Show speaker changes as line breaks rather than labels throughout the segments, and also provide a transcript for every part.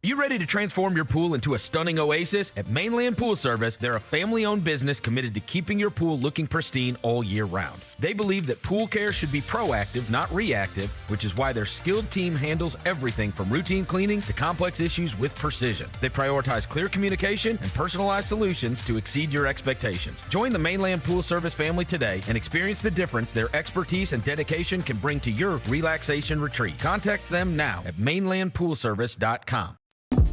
You ready to transform your pool into a stunning oasis? At Mainland Pool Service, they're a family-owned business committed to keeping your pool looking pristine all year round. They believe that pool care should be proactive, not reactive, which is why their skilled team handles everything from routine cleaning to complex issues with precision. They prioritize clear communication and personalized solutions to exceed your expectations. Join the Mainland Pool Service family today and experience the difference their expertise and dedication can bring to your relaxation retreat. Contact them now at mainlandpoolservice.com.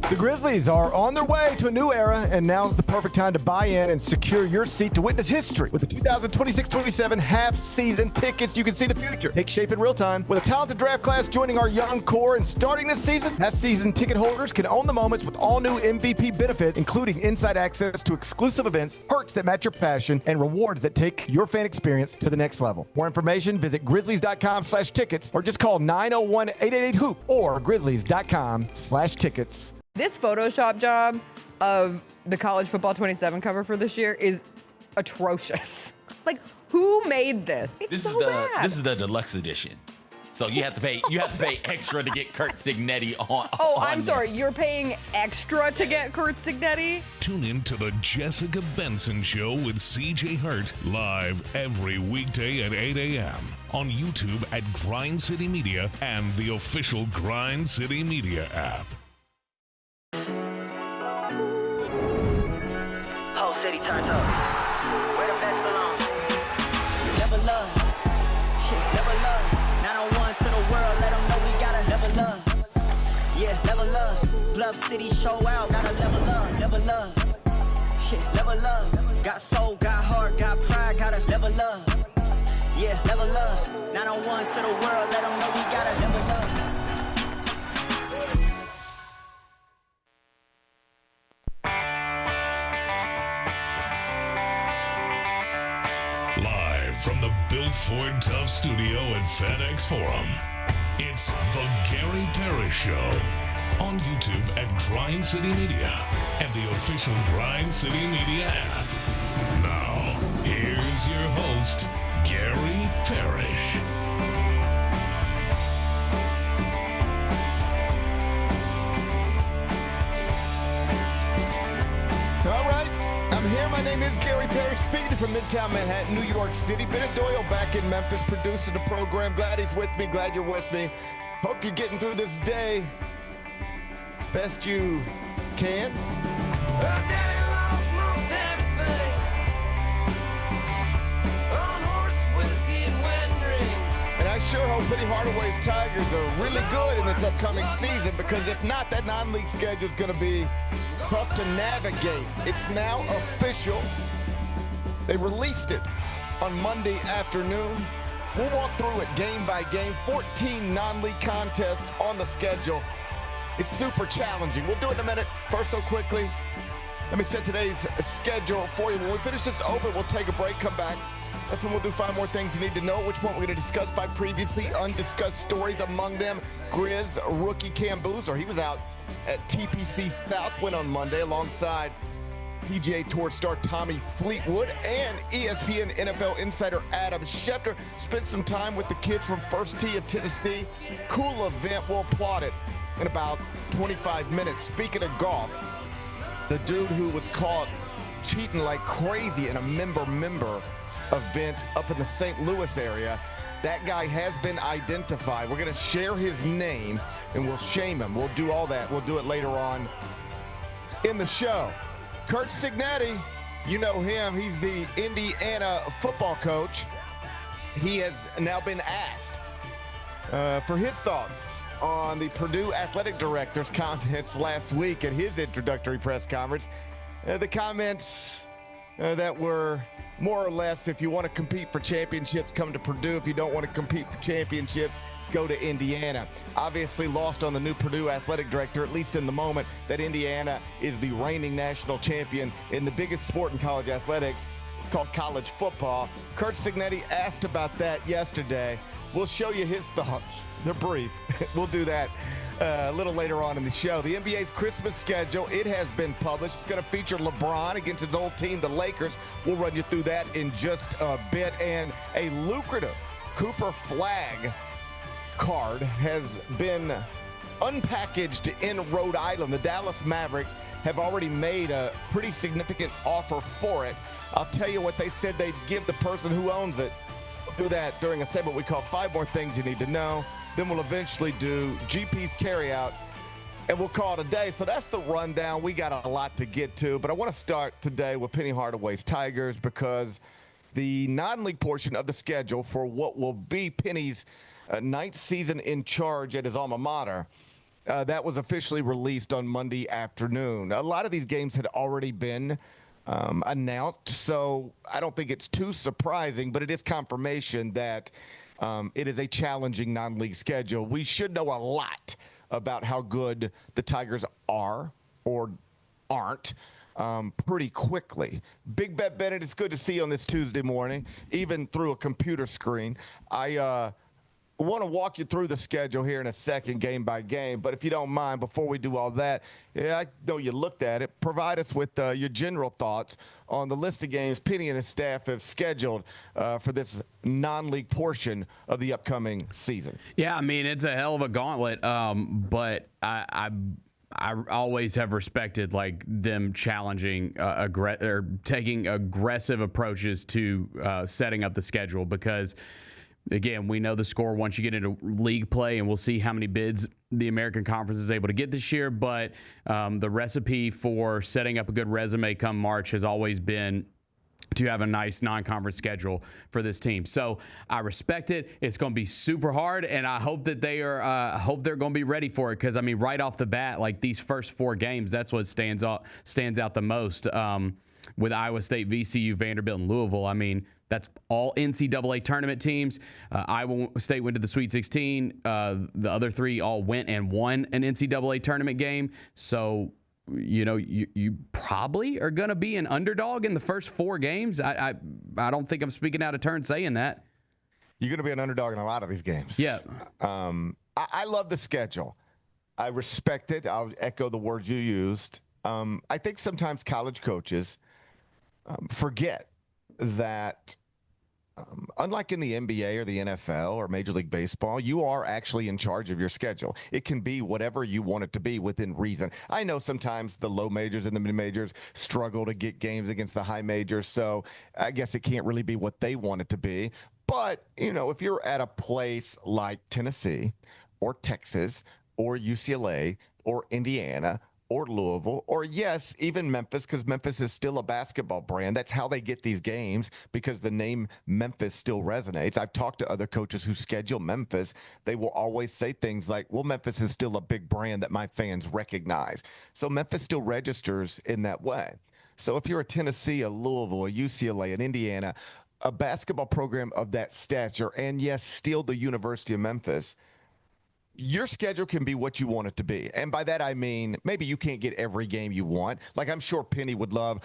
The Grizzlies are on their way to a new era, and now's the perfect time to buy in and secure your seat to witness history. With the 2026-27 half-season tickets, you can see the future take shape in real time. With a talented draft class joining our young core and starting this season, half-season ticket holders can own the moments with all new MVP benefit, including inside access to exclusive events, perks that match your passion, and rewards that take your fan experience to the next level. More information, visit grizzlies.com/tickets or just call 901-888-HOOP or grizzlies.com/tickets.
This Photoshop job of the College Football 27 cover for this year is atrocious. Like, who made this? It's so bad.
This is the deluxe edition. So you have to pay extra to get Kurt Signetti on.
Oh, I'm sorry. You're paying extra to get Kurt Signetti?
Tune in to the Jessica Benson Show with CJ Hurt live every weekday at 8 a.m. on YouTube at Grind City Media and the official Grind City Media app.
Whole city turns up. Where the best belong. Level up. Shit, level up. 901 to the world, let them know we gotta level up. Yeah, level up. Bluff City show out, gotta level up, level up. Shit, level up. Got soul, got heart, got pride, gotta level up. Yeah, level up. 901 to the world, let them know we gotta level up.
Live from the Built Ford Tough studio at FedEx Forum, it's the Gary Parrish Show on YouTube at Grind City Media and the official Grind City Media app. Now, here's your host, Gary Parrish.
All right, I'm here. My name is Gary Parrish, speaking from Midtown Manhattan, New York City. Bennett Doyle back in Memphis, producing the program. Glad he's with me. Glad you're with me. Hope you're getting through this day best you can. And I sure hope Penny Hardaway's Tigers are really good in this upcoming season, because if not, that non-league schedule is going to be tough to navigate. It's now official. They released it on Monday afternoon. We'll walk through it game by game. 14 non-league contests on the schedule. It's super challenging. We'll do it in a minute. First, though, quickly, let me set today's schedule for you. When we finish this open, we'll take a break, come back. That's when we'll do 5 more things you need to know. Which one we're going to discuss? 5 previously undiscussed stories, among them Grizz rookie Cam Boozer. He was out at TPC Southwind on Monday alongside PGA Tour star Tommy Fleetwood and ESPN NFL insider Adam Schefter. Spent some time with the kids from First Tee of Tennessee. Cool event. We'll applaud it in about 25 minutes. Speaking of golf, the dude who was caught cheating like crazy in a member event up in the St. Louis area, that guy has been identified. We're going to share his name and we'll shame him. We'll do all that. We'll do it later on in the show. Kurt Signetti, you know him. He's the Indiana football coach. He has now been asked for his thoughts on the Purdue athletic director's comments last week at his introductory press conference. The comments that were more or less, if you want to compete for championships, come to Purdue. If you don't want to compete for championships, go to Indiana. Obviously lost on the new Purdue athletic director, at least in the moment that Indiana is the reigning national champion in the biggest sport in college athletics, called college football. Kurt Signetti asked about that yesterday. We'll show you his thoughts. They're brief. We'll do that a little later on in the show. The NBA's Christmas schedule, it has been published. It's going to feature LeBron against his old team, the Lakers. We'll run you through that in just a bit. And a lucrative Cooper Flag card has been unpackaged in Rhode Island. The Dallas Mavericks have already made a pretty significant offer for it. I'll tell you what they said they'd give the person who owns it. We'll do that during a segment we call 5 More Things You Need to Know. Then we'll eventually do GP's Carryout, and we'll call it a day. So that's the rundown. We got a lot to get to, but I want to start today with Penny Hardaway's Tigers because the non-league portion of the schedule for what will be Penny's ninth season in charge at his alma mater, that was officially released on Monday afternoon. A lot of these games had already been announced, so I don't think it's too surprising, but it is confirmation that it is a challenging non-league schedule. We should know a lot about how good the Tigers are or aren't pretty quickly. Big Bet Bennett, it's good to see you on this Tuesday morning, even through a computer screen. I want to walk you through the schedule here in a second, game by game. But if you don't mind, before we do all that, I know you looked at it. Provide us with your general thoughts on the list of games Penny and his staff have scheduled for this non-league portion of the upcoming season.
Yeah, I mean, it's a hell of a gauntlet, but I always have respected like them challenging or taking aggressive approaches to setting up the schedule because, again, we know the score once you get into league play, and we'll see how many bids the American Conference is able to get this year. But the recipe for setting up a good resume come March has always been to have a nice non-conference schedule for this team. So I respect it. It's going to be super hard, and I hope that they are. Hope they're going to be ready for it because I mean, right off the bat, like these first 4 games, that's what stands out the most. With Iowa State, VCU, Vanderbilt, and Louisville. I mean, that's all NCAA tournament teams. Iowa State went to the Sweet 16. The other 3 all went and won an NCAA tournament game. So, you know, you probably are going to be an underdog in the first 4 games. I don't think I'm speaking out of turn saying that.
You're going to be an underdog in a lot of these games.
Yeah.
I love the schedule. I respect it. I'll echo the words you used. I think sometimes college coaches forget that unlike in the NBA or the NFL or Major League Baseball, you are actually in charge of your schedule. It can be whatever you want it to be within reason. I know sometimes the low majors and the mid majors struggle to get games against the high majors, so I guess it can't really be what they want it to be. But, you know, if you're at a place like Tennessee or Texas or UCLA or Indiana or Louisville, or yes, even Memphis, because Memphis is still a basketball brand. That's how they get these games, because the name Memphis still resonates. I've talked to other coaches who schedule Memphis. They will always say things like, well, Memphis is still a big brand that my fans recognize. So Memphis still registers in that way. So if you're a Tennessee, a Louisville, a UCLA, an Indiana, a basketball program of that stature, and yes, still the University of Memphis, your schedule can be what you want it to be. And by that, I mean, maybe you can't get every game you want. Like, I'm sure Penny would love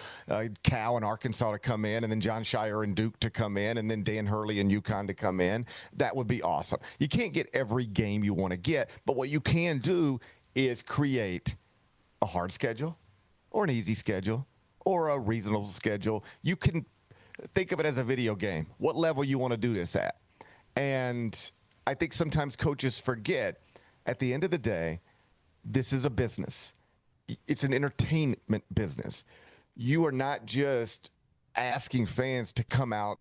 Cal and Arkansas to come in, and then John Shire and Duke to come in, and then Dan Hurley and UConn to come in. That would be awesome. You can't get every game you want to get, but what you can do is create a hard schedule or an easy schedule or a reasonable schedule. You can think of it as a video game, what level you want to do this at. And I think sometimes coaches forget, at the end of the day, this is a business. It's an entertainment business. You are not just asking fans to come out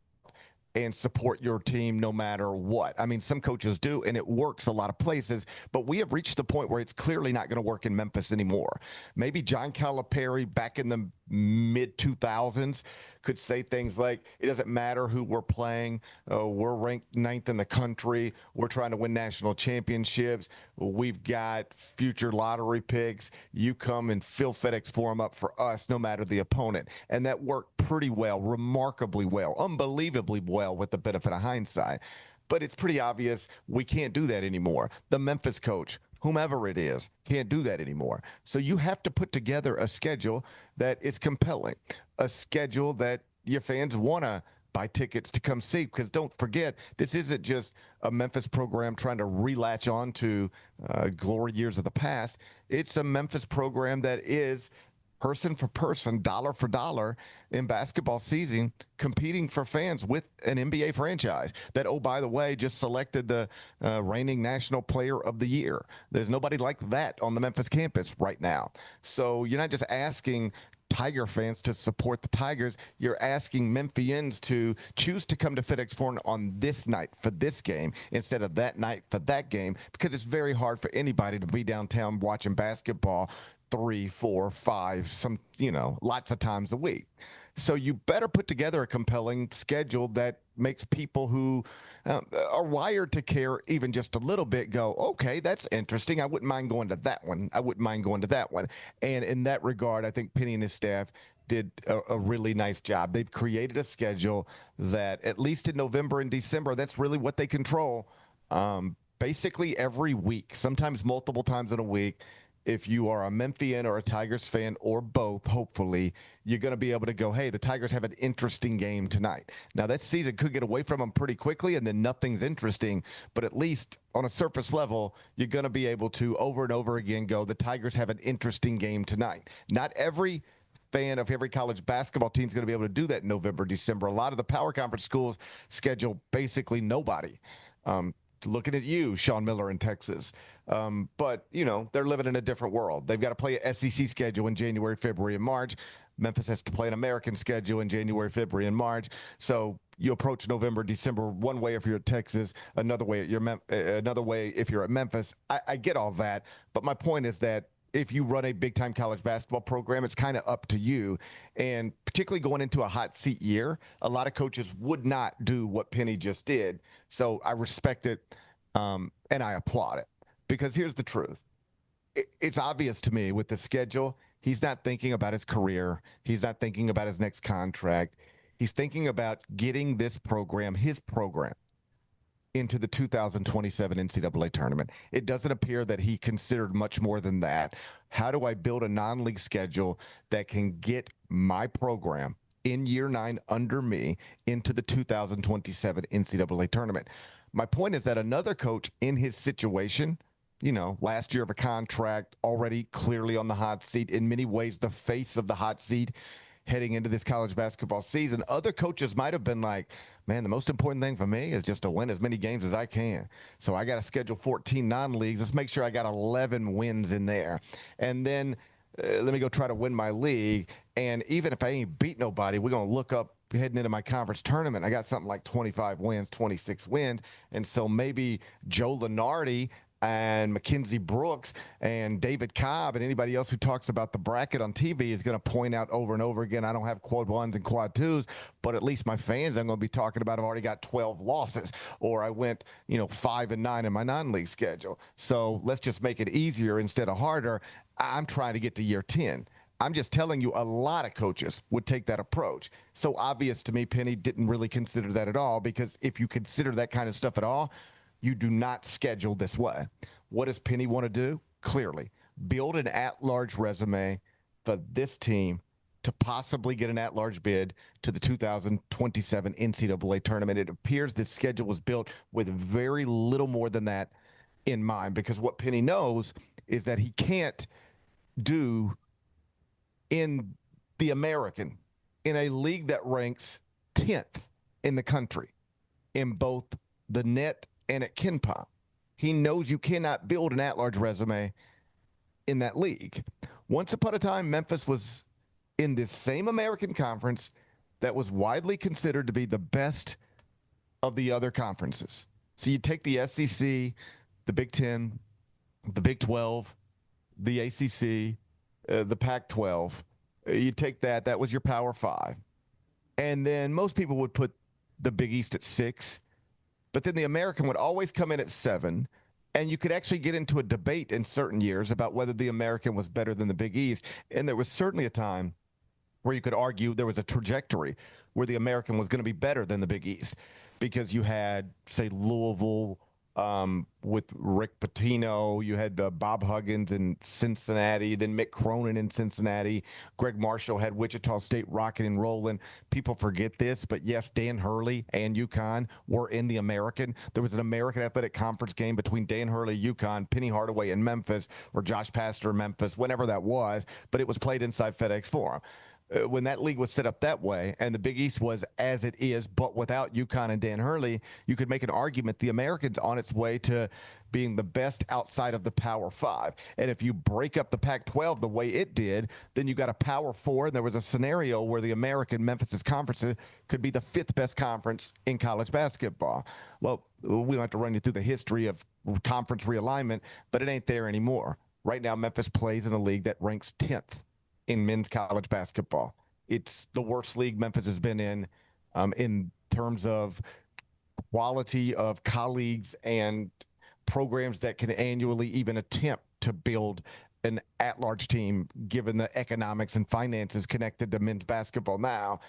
and support your team no matter what. I mean, some coaches do, and it works a lot of places, but we have reached the point where it's clearly not going to work in Memphis anymore. Maybe John Calipari back in the mid-2000s could say things like, it doesn't matter who we're playing. We're ranked 9th in the country. We're trying to win national championships. We've got future lottery picks. You come and fill FedEx Forum up for us no matter the opponent. And that worked pretty well, remarkably well, unbelievably well with the benefit of hindsight. But it's pretty obvious we can't do that anymore. The Memphis coach, whomever it is, can't do that anymore. So you have to put together a schedule that is compelling, a schedule that your fans want to buy tickets to come see. Because don't forget, this isn't just a Memphis program trying to relatch on to glory years of the past. It's a Memphis program that is person for person, dollar for dollar in basketball season, competing for fans with an NBA franchise that, oh, by the way, just selected the reigning National Player of the Year. There's nobody like that on the Memphis campus right now. So you're not just asking Tiger fans to support the Tigers. You're asking Memphians to choose to come to FedEx Forum on this night for this game instead of that night for that game, because it's very hard for anybody to be downtown watching basketball 3, 4, 5, lots of times a week. So you better put together a compelling schedule that makes people who are wired to care even just a little bit go, okay, that's interesting. I wouldn't mind going to that one. I wouldn't mind going to that one. And in that regard, I think Penny and his staff did a really nice job. They've created a schedule that, at least in November and December, that's really what they control. Basically every week, sometimes multiple times in a week. If you are a Memphian or a Tigers fan or both, hopefully, you're going to be able to go, hey, the Tigers have an interesting game tonight. Now, that season could get away from them pretty quickly, and then nothing's interesting. But at least on a surface level, you're going to be able to over and over again go, the Tigers have an interesting game tonight. Not every fan of every college basketball team is going to be able to do that in November, December. A lot of the power conference schools schedule basically nobody. Looking at you, Sean Miller in Texas. But, they're living in a different world. They've got to play an SEC schedule in January, February, and March. Memphis has to play an American schedule in January, February, and March. So you approach November, December one way if you're at Texas, another way if you're at Memphis. I get all that. But my point is that if you run a big-time college basketball program, it's kind of up to you. And particularly going into a hot seat year, a lot of coaches would not do what Penny just did. So I respect it, and I applaud it. Because here's the truth. It's obvious to me with the schedule, he's not thinking about his career. He's not thinking about his next contract. He's thinking about getting this program, his program, into the 2027 NCAA tournament. It doesn't appear that he considered much more than that. How do I build a non-league schedule that can get my program in year 9 under me into the 2027 NCAA tournament? My point is that another coach in his situation, last year of a contract, already clearly on the hot seat, in many ways the face of the hot seat heading into this college basketball season, other coaches might have been like, man, the most important thing for me is just to win as many games as I can. So I got to schedule 14 non-leagues. Let's make sure I got 11 wins in there. And then let me go try to win my league. And even if I ain't beat nobody, we're going to look up heading into my conference tournament. I got something like 25 wins, 26 wins. And so maybe Joe Lunardi and Mackenzie Brooks and David Cobb and anybody else who talks about the bracket on TV is going to point out over and over again, I don't have quad 1s and quad 2s, but at least my fans I'm going to be talking about have already got 12 losses, or I went 5-9 in my non-league schedule. So let's just make it easier instead of harder. I'm trying to get to year 10. I'm just telling you, a lot of coaches would take that approach. So obvious to me, Penny didn't really consider that at all, because if you consider that kind of stuff at all, you do not schedule this way. What does Penny want to do? Clearly, build an at-large resume for this team to possibly get an at-large bid to the 2027 NCAA tournament. It appears this schedule was built with very little more than that in mind, because what Penny knows is that he can't do in the American, in a league that ranks 10th in the country in both the net and at KenPom. He knows you cannot build an at-large resume in that league. Once upon a time, Memphis was in this same American conference that was widely considered to be the best of the other conferences. So you take the SEC, the Big 10, the Big 12, the ACC, the Pac-12. You take that was your Power 5. And then most people would put the Big East at 6. But then the American would always come in at 7, and you could actually get into a debate in certain years about whether the American was better than the Big East. And there was certainly a time where you could argue there was a trajectory where the American was going to be better than the Big East, because you had, say, Louisville, with Rick Pitino. You had Bob Huggins in Cincinnati, then Mick Cronin in Cincinnati. Greg Marshall had Wichita State rocking and rolling. People forget this, but yes, Dan Hurley and UConn were in the American. There was an American Athletic Conference game between Dan Hurley, UConn, Penny Hardaway in Memphis, or Josh Pastor in Memphis, whenever that was, but it was played inside FedEx Forum. When that league was set up that way and the Big East was as it is, but without UConn and Dan Hurley, you could make an argument the American's on its way to being the best outside of the Power Five. And if you break up the Pac-12 the way it did, then you got a Power Four. And there was a scenario where the American Memphis conference could be the fifth best conference in college basketball. Well, we don't have to run you through the history of conference realignment, but it ain't there anymore. Right now, Memphis plays in a league that ranks 10th in men's college basketball. It's the worst league Memphis has been in terms of quality of colleagues and programs that can annually even attempt to build an at-large team, given the economics and finances connected to men's basketball now.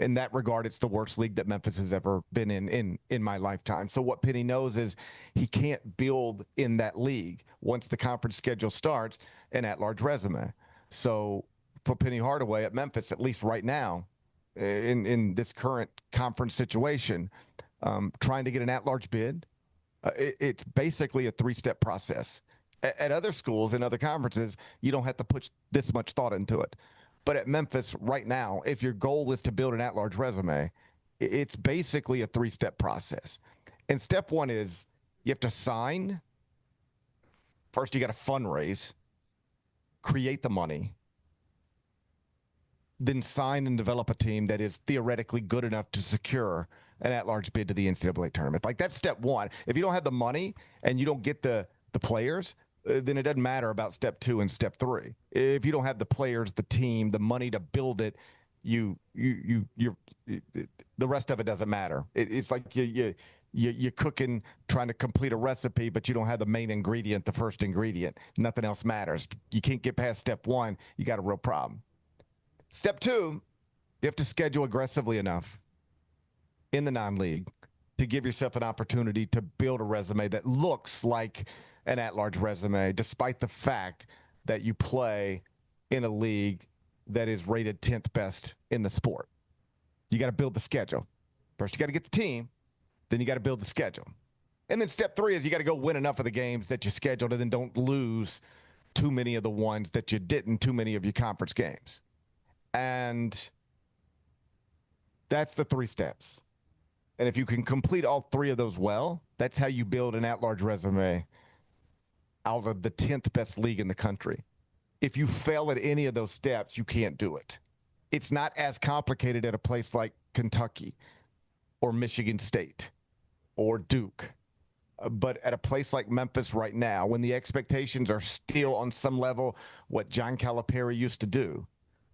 In that regard, it's the worst league that Memphis has ever been in my lifetime. So what Penny knows is he can't build in that league once the conference schedule starts an at-large resume. So for Penny Hardaway at Memphis, at least right now, in this current conference situation, trying to get an at-large bid, it's basically a three-step process. At other schools and other conferences, you don't have to put this much thought into it. But at Memphis right now, if your goal is to build an at-large resume, it's basically a three-step process. And step one is you have to sign. First, you got to fundraise, create the money, then sign and develop a team that is theoretically good enough to secure an at-large bid to the NCAA tournament. Like, that's step one. If you don't have the money and you don't get the players, then it doesn't matter about step two and step three. If you don't have the players, the team, the money to build it, you're the rest of it doesn't matter. It's like you're cooking, trying to complete a recipe, but you don't have the main ingredient, the first ingredient. Nothing else matters. You can't get past step one. You got a real problem. Step two, you have to schedule aggressively enough in the non-league to give yourself an opportunity to build a resume that looks like an at-large resume, despite the fact that you play in a league that is rated 10th best in the sport. You got to build the schedule. First, you got to get the team. Then you got to build the schedule. And then step three is you got to go win enough of the games that you scheduled and then don't lose too many of the ones that you didn't, too many of your conference games. And that's the three steps. And if you can complete all three of those well, that's how you build an at-large resume out of the 10th best league in the country. If you fail at any of those steps, you can't do it. It's not as complicated at a place like Kentucky or Michigan State or Duke. But at a place like Memphis right now, when the expectations are still on some level what John Calipari used to do,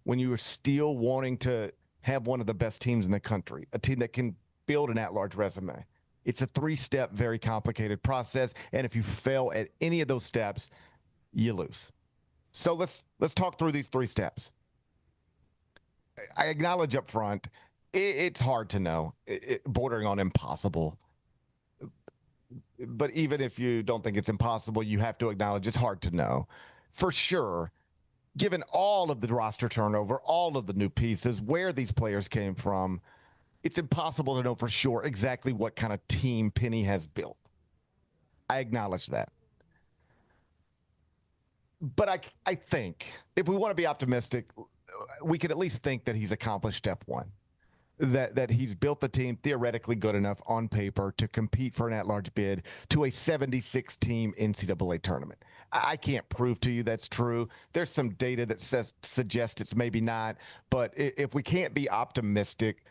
when you are still wanting to have one of the best teams in the country, a team that can build an at-large resume, it's a three-step, very complicated process. And if you fail at any of those steps, you lose. So let's talk through these three steps. I acknowledge up front, it's hard to know, bordering on impossible. But even if you don't think it's impossible, you have to acknowledge it's hard to know. For sure, given all of the roster turnover, all of the new pieces, where these players came from, it's impossible to know for sure exactly what kind of team Penny has built. I acknowledge that. But I think if we want to be optimistic, we can at least think that he's accomplished step one, that he's built the team theoretically good enough on paper to compete for an at-large bid to a 76-team NCAA tournament. I can't prove to you that's true. There's some data that suggests it's maybe not. But if we can't be optimistic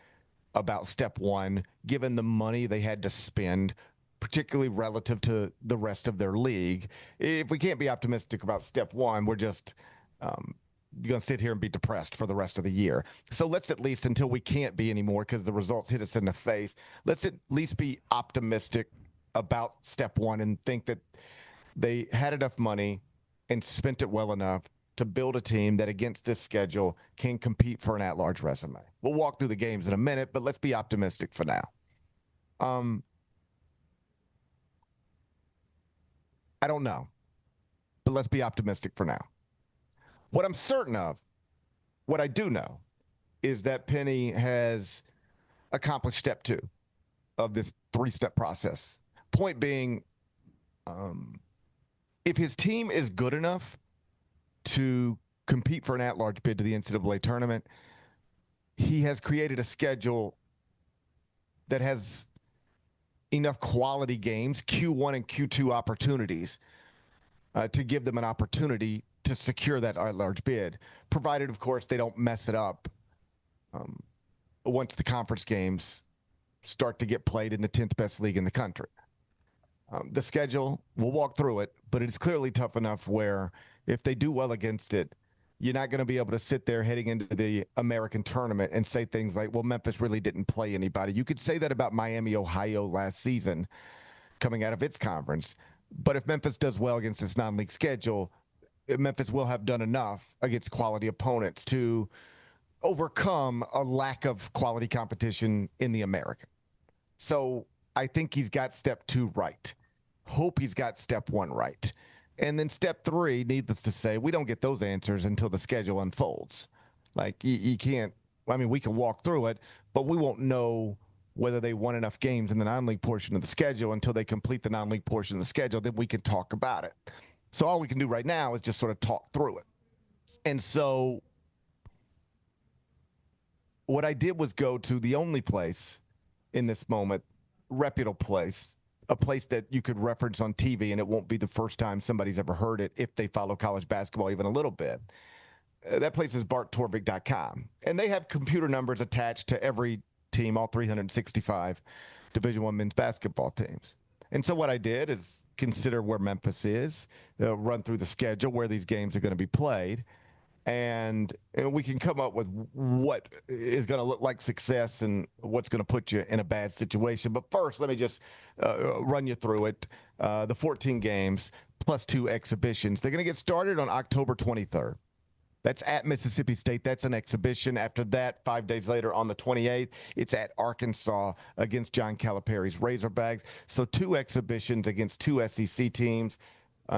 about step one, given the money they had to spend, particularly relative to the rest of their league, if we can't be optimistic about step one, we're just going to sit here and be depressed for the rest of the year. So let's at least, until we can't be anymore because the results hit us in the face, let's at least be optimistic about step one and think that they had enough money and spent it well enough to build a team that against this schedule can compete for an at-large resume. We'll walk through the games in a minute, but let's be optimistic for now. don't know. But let's be optimistic for now. What I'm certain of, what I do know, is that Penny has accomplished step 2 of this 3-step process. Point being, if his team is good enough to compete for an at-large bid to the NCAA tournament, he has created a schedule that has enough quality games, Q1 and Q2 opportunities, to give them an opportunity to secure that at-large bid, provided, of course, they don't mess it up once the conference games start to get played in the 10th best league in the country. The schedule, we'll walk through it, but it's clearly tough enough where if they do well against it, you're not going to be able to sit there heading into the American tournament and say things like, well, Memphis really didn't play anybody. You could say that about Miami, Ohio last season coming out of its conference. But if Memphis does well against this non-league schedule, Memphis will have done enough against quality opponents to overcome a lack of quality competition in the American. So I think he's got step 2 right. Hope he's got step 1 right. And then step 3, needless to say, we don't get those answers until the schedule unfolds. Like, you can't, I mean, we can walk through it, but we won't know whether they won enough games in the non-league portion of the schedule until they complete the non-league portion of the schedule. Then we can talk about it. So all we can do right now is just sort of talk through it. And so what I did was go to the only place in this moment, reputable place, a place that you could reference on TV, and it won't be the first time somebody's ever heard it if they follow college basketball even a little bit. That place is barttorvik.com, and they have computer numbers attached to every team, all 365 Division I men's basketball teams. And so what I did is consider where Memphis is, run through the schedule, where these games are going to be played, and we can come up with what is going to look like success and what's going to put you in a bad situation. But first, let me just run you through it. The 14 games plus 2 exhibitions. They're going to get started on October 23rd. That's at Mississippi State. That's an exhibition. After that, 5 days later on the 28th, it's at Arkansas against John Calipari's Razorbacks. So 2 exhibitions against 2 SEC teams,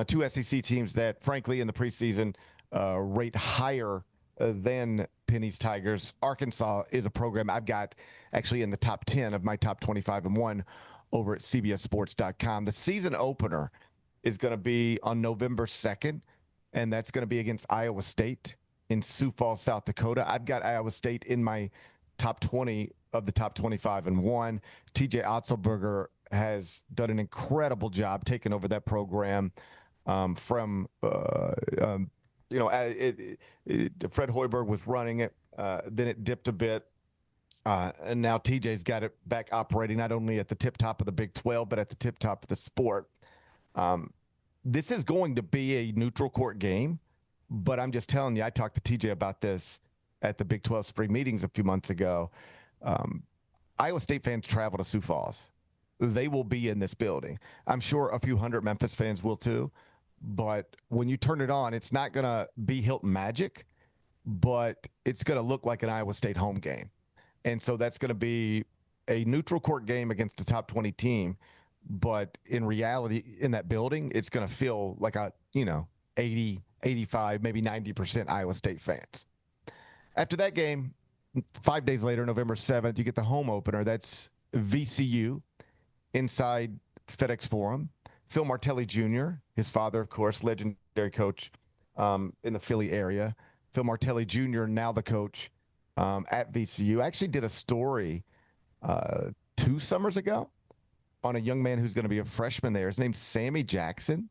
2 SEC teams that, frankly, in the preseason rate higher than Penny's Tigers. Arkansas is a program I've got actually in the top 10 of my top 25 and 1 over at CBSSports.com. The season opener is going to be on November 2nd. And that's going to be against Iowa State in Sioux Falls, South Dakota. I've got Iowa State in my top 20 of the top 25 and 1. TJ Otzelberger has done an incredible job taking over that program from, Fred Hoiberg was running it. Then it dipped a bit. And now TJ's got it back operating not only at the tip top of the Big 12, but at the tip top of the sport. This is going to be a neutral court game, but I'm just telling you, I talked to TJ about this at the Big 12 spring meetings a few months ago. Iowa State fans travel to Sioux Falls. They will be in this building. I'm sure a few hundred Memphis fans will too, but when you turn it on, it's not going to be Hilton Magic, but it's going to look like an Iowa State home game. And so that's going to be a neutral court game against the top 20 team. But in reality, in that building, it's going to feel like 80, 85, maybe 90% Iowa State fans. After that game, 5 days later, November 7th, you get the home opener. That's VCU inside FedEx Forum. Phil Martelli Jr., his father, of course, legendary coach in the Philly area. Phil Martelli Jr., now the coach at VCU. I actually did a story 2 summers ago on a young man who's going to be a freshman there. His name's Sammy Jackson.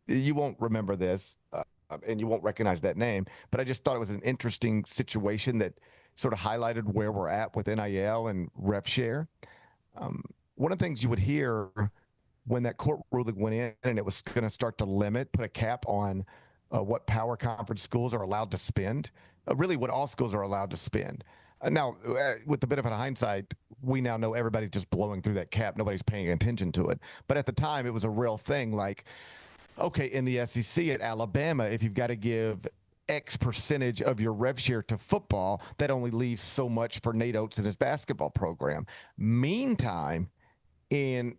You won't remember this, and you won't recognize that name, but I just thought it was an interesting situation that sort of highlighted where we're at with NIL and rev share. One of the things you would hear when that court ruling went in and it was going to start to put a cap on what power conference schools are allowed to spend, really what all schools are allowed to spend. Now, with the benefit of hindsight, we now know everybody's just blowing through that cap. Nobody's paying attention to it. But at the time, it was a real thing. Like, okay, in the SEC at Alabama, if you've got to give X percentage of your rev share to football, that only leaves so much for Nate Oates and his basketball program. Meantime, in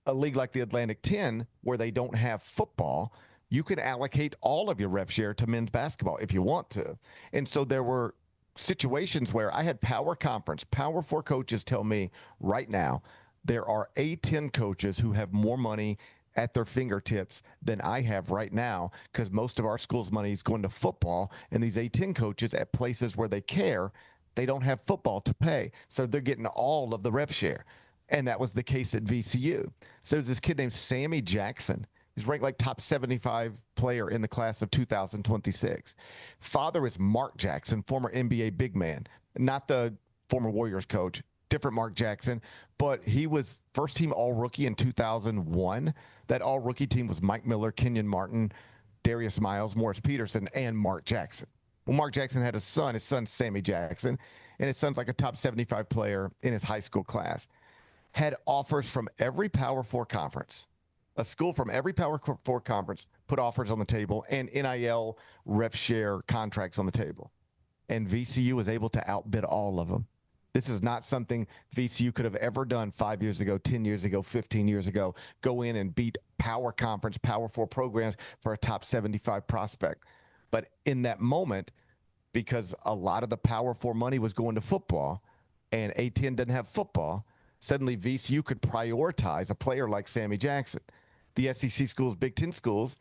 a league like the Atlantic 10, where they don't have football, you can allocate all of your rev share to men's basketball if you want to. And so there were situations where I had Power 4 coaches tell me right now there are A10 coaches who have more money at their fingertips than I have right now, because most of our school's money is going to football, and these A10 coaches at places where they care, they don't have football to pay. So they're getting all of the rev share. And that was the case at VCU. So there's this kid named Sammy Jackson. He's ranked like top 75 player in the class of 2026. Father is Mark Jackson, former NBA big man, not the former Warriors coach, different Mark Jackson, but he was first team all-rookie in 2001. That all-rookie team was Mike Miller, Kenyon Martin, Darius Miles, Morris Peterson, and Mark Jackson. Well, Mark Jackson had a son. His son's Sammy Jackson, and his son's like a top 75 player in his high school class. Had offers from every Power 4 conference. A school from every Power 4 conference put offers on the table and NIL ref share contracts on the table. And VCU was able to outbid all of them. This is not something VCU could have ever done 5 years ago, 10 years ago, 15 years ago. Go in and beat Power Conference, Power 4 programs for a top 75 prospect. But in that moment, because a lot of the Power 4 money was going to football and A10 didn't have football, suddenly VCU could prioritize a player like Sammy Jackson. The SEC schools, Big Ten schools,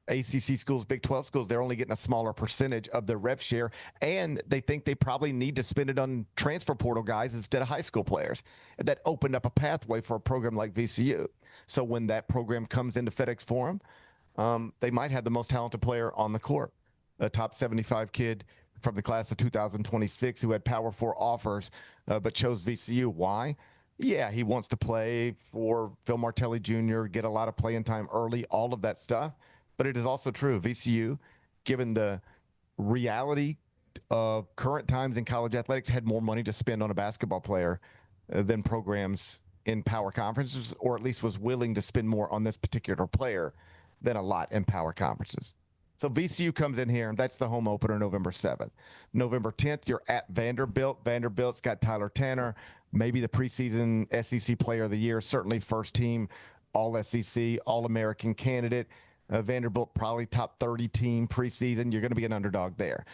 ACC schools, Big 12 schools, they're only getting a smaller percentage of their rev share, and they think they probably need to spend it on transfer portal guys instead of high school players. That opened up a pathway for a program like VCU. So when that program comes into FedEx Forum, they might have the most talented player on the court, a top 75 kid from the class of 2026 who had Power 4 offers but chose VCU. Why? Yeah, he wants to play for Phil Martelli Jr., get a lot of playing time early, all of that stuff. But it is also true, VCU, given the reality of current times in college athletics, had more money to spend on a basketball player than programs in power conferences, or at least was willing to spend more on this particular player than a lot in power conferences. So VCU comes in here, and that's the home opener November 7th. November 10th, you're at Vanderbilt. Vanderbilt's got Tyler Tanner, maybe the preseason SEC Player of the Year, certainly first team All-SEC, All-American candidate. Vanderbilt probably top 30 team preseason. You're going to be an underdog there.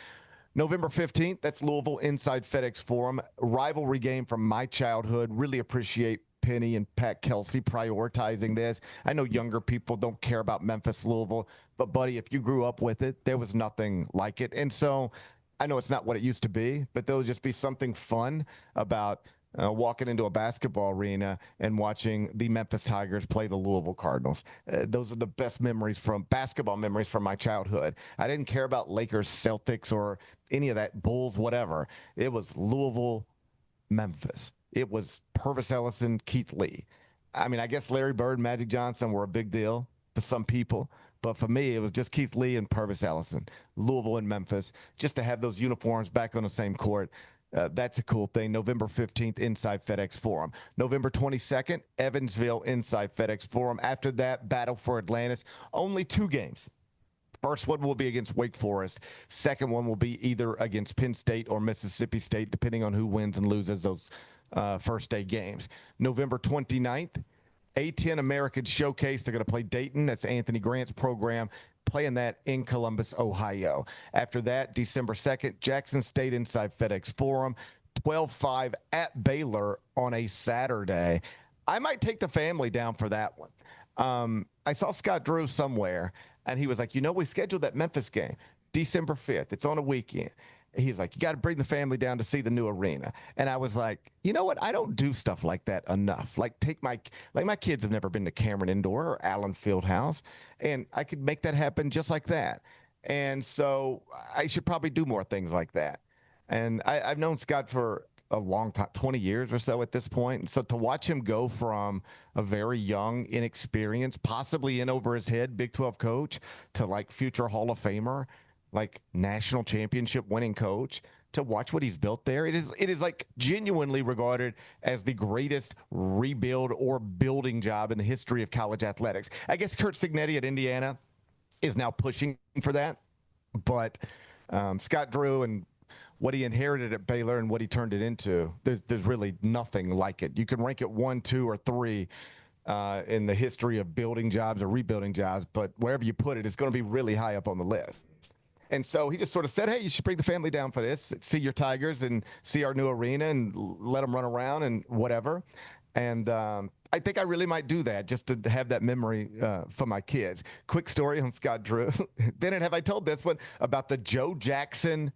November 15th, that's Louisville inside FedEx Forum. Rivalry game from my childhood. Really appreciate Penny and Pat Kelsey prioritizing this. I know younger people don't care about Memphis, Louisville, but buddy, if you grew up with it, there was nothing like it. And so I know it's not what it used to be, but there'll just be something fun about walking into a basketball arena and watching the Memphis Tigers play the Louisville Cardinals. Those are the best basketball memories from my childhood. I didn't care about Lakers, Celtics, or any of that, Bulls, whatever. It was Louisville, Memphis. It was Purvis Ellison, Keith Lee. I mean, I guess Larry Bird, Magic Johnson were a big deal to some people, but for me, it was just Keith Lee and Purvis Ellison, Louisville and Memphis, just to have those uniforms back on the same court. That's a cool thing. November 15th, inside FedEx Forum. November 22nd, Evansville, inside FedEx Forum. After that, Battle for Atlantis. Only 2 games. First one will be against Wake Forest. Second one will be either against Penn State or Mississippi State, depending on who wins and loses those first day games. November 29th, A10 American Showcase. They're going to play Dayton. That's Anthony Grant's program. Playing that in Columbus, Ohio. After that, December 2nd, Jackson State inside FedEx Forum. 12-5 at Baylor on a Saturday. I might take the family down for that one. I saw Scott Drew somewhere, and he was like, we scheduled that Memphis game December 5th. It's on a weekend. He's like, you got to bring the family down to see the new arena. And I was like, you know what? I don't do stuff like that enough. Like my kids have never been to Cameron Indoor or Allen Fieldhouse, and I could make that happen just like that. And so I should probably do more things like that. And I've known Scott for a long time, 20 years or so at this point. And so to watch him go from a very young, inexperienced, possibly in over his head Big 12 coach to like future Hall of Famer, like national championship winning coach, to watch what he's built there. It is like genuinely regarded as the greatest rebuild or building job in the history of college athletics. I guess Curt Cignetti at Indiana is now pushing for that, but Scott Drew and what he inherited at Baylor and what he turned it into, there's really nothing like it. You can rank it 1, 2, or 3 in the history of building jobs or rebuilding jobs, but wherever you put it, it's going to be really high up on the list. And so he just sort of said, hey, you should bring the family down for this, see your Tigers and see our new arena and let them run around and whatever. And I think I really might do that just to have that memory for my kids. Quick story on Scott Drew. Bennett, have I told this one about the Joe Jackson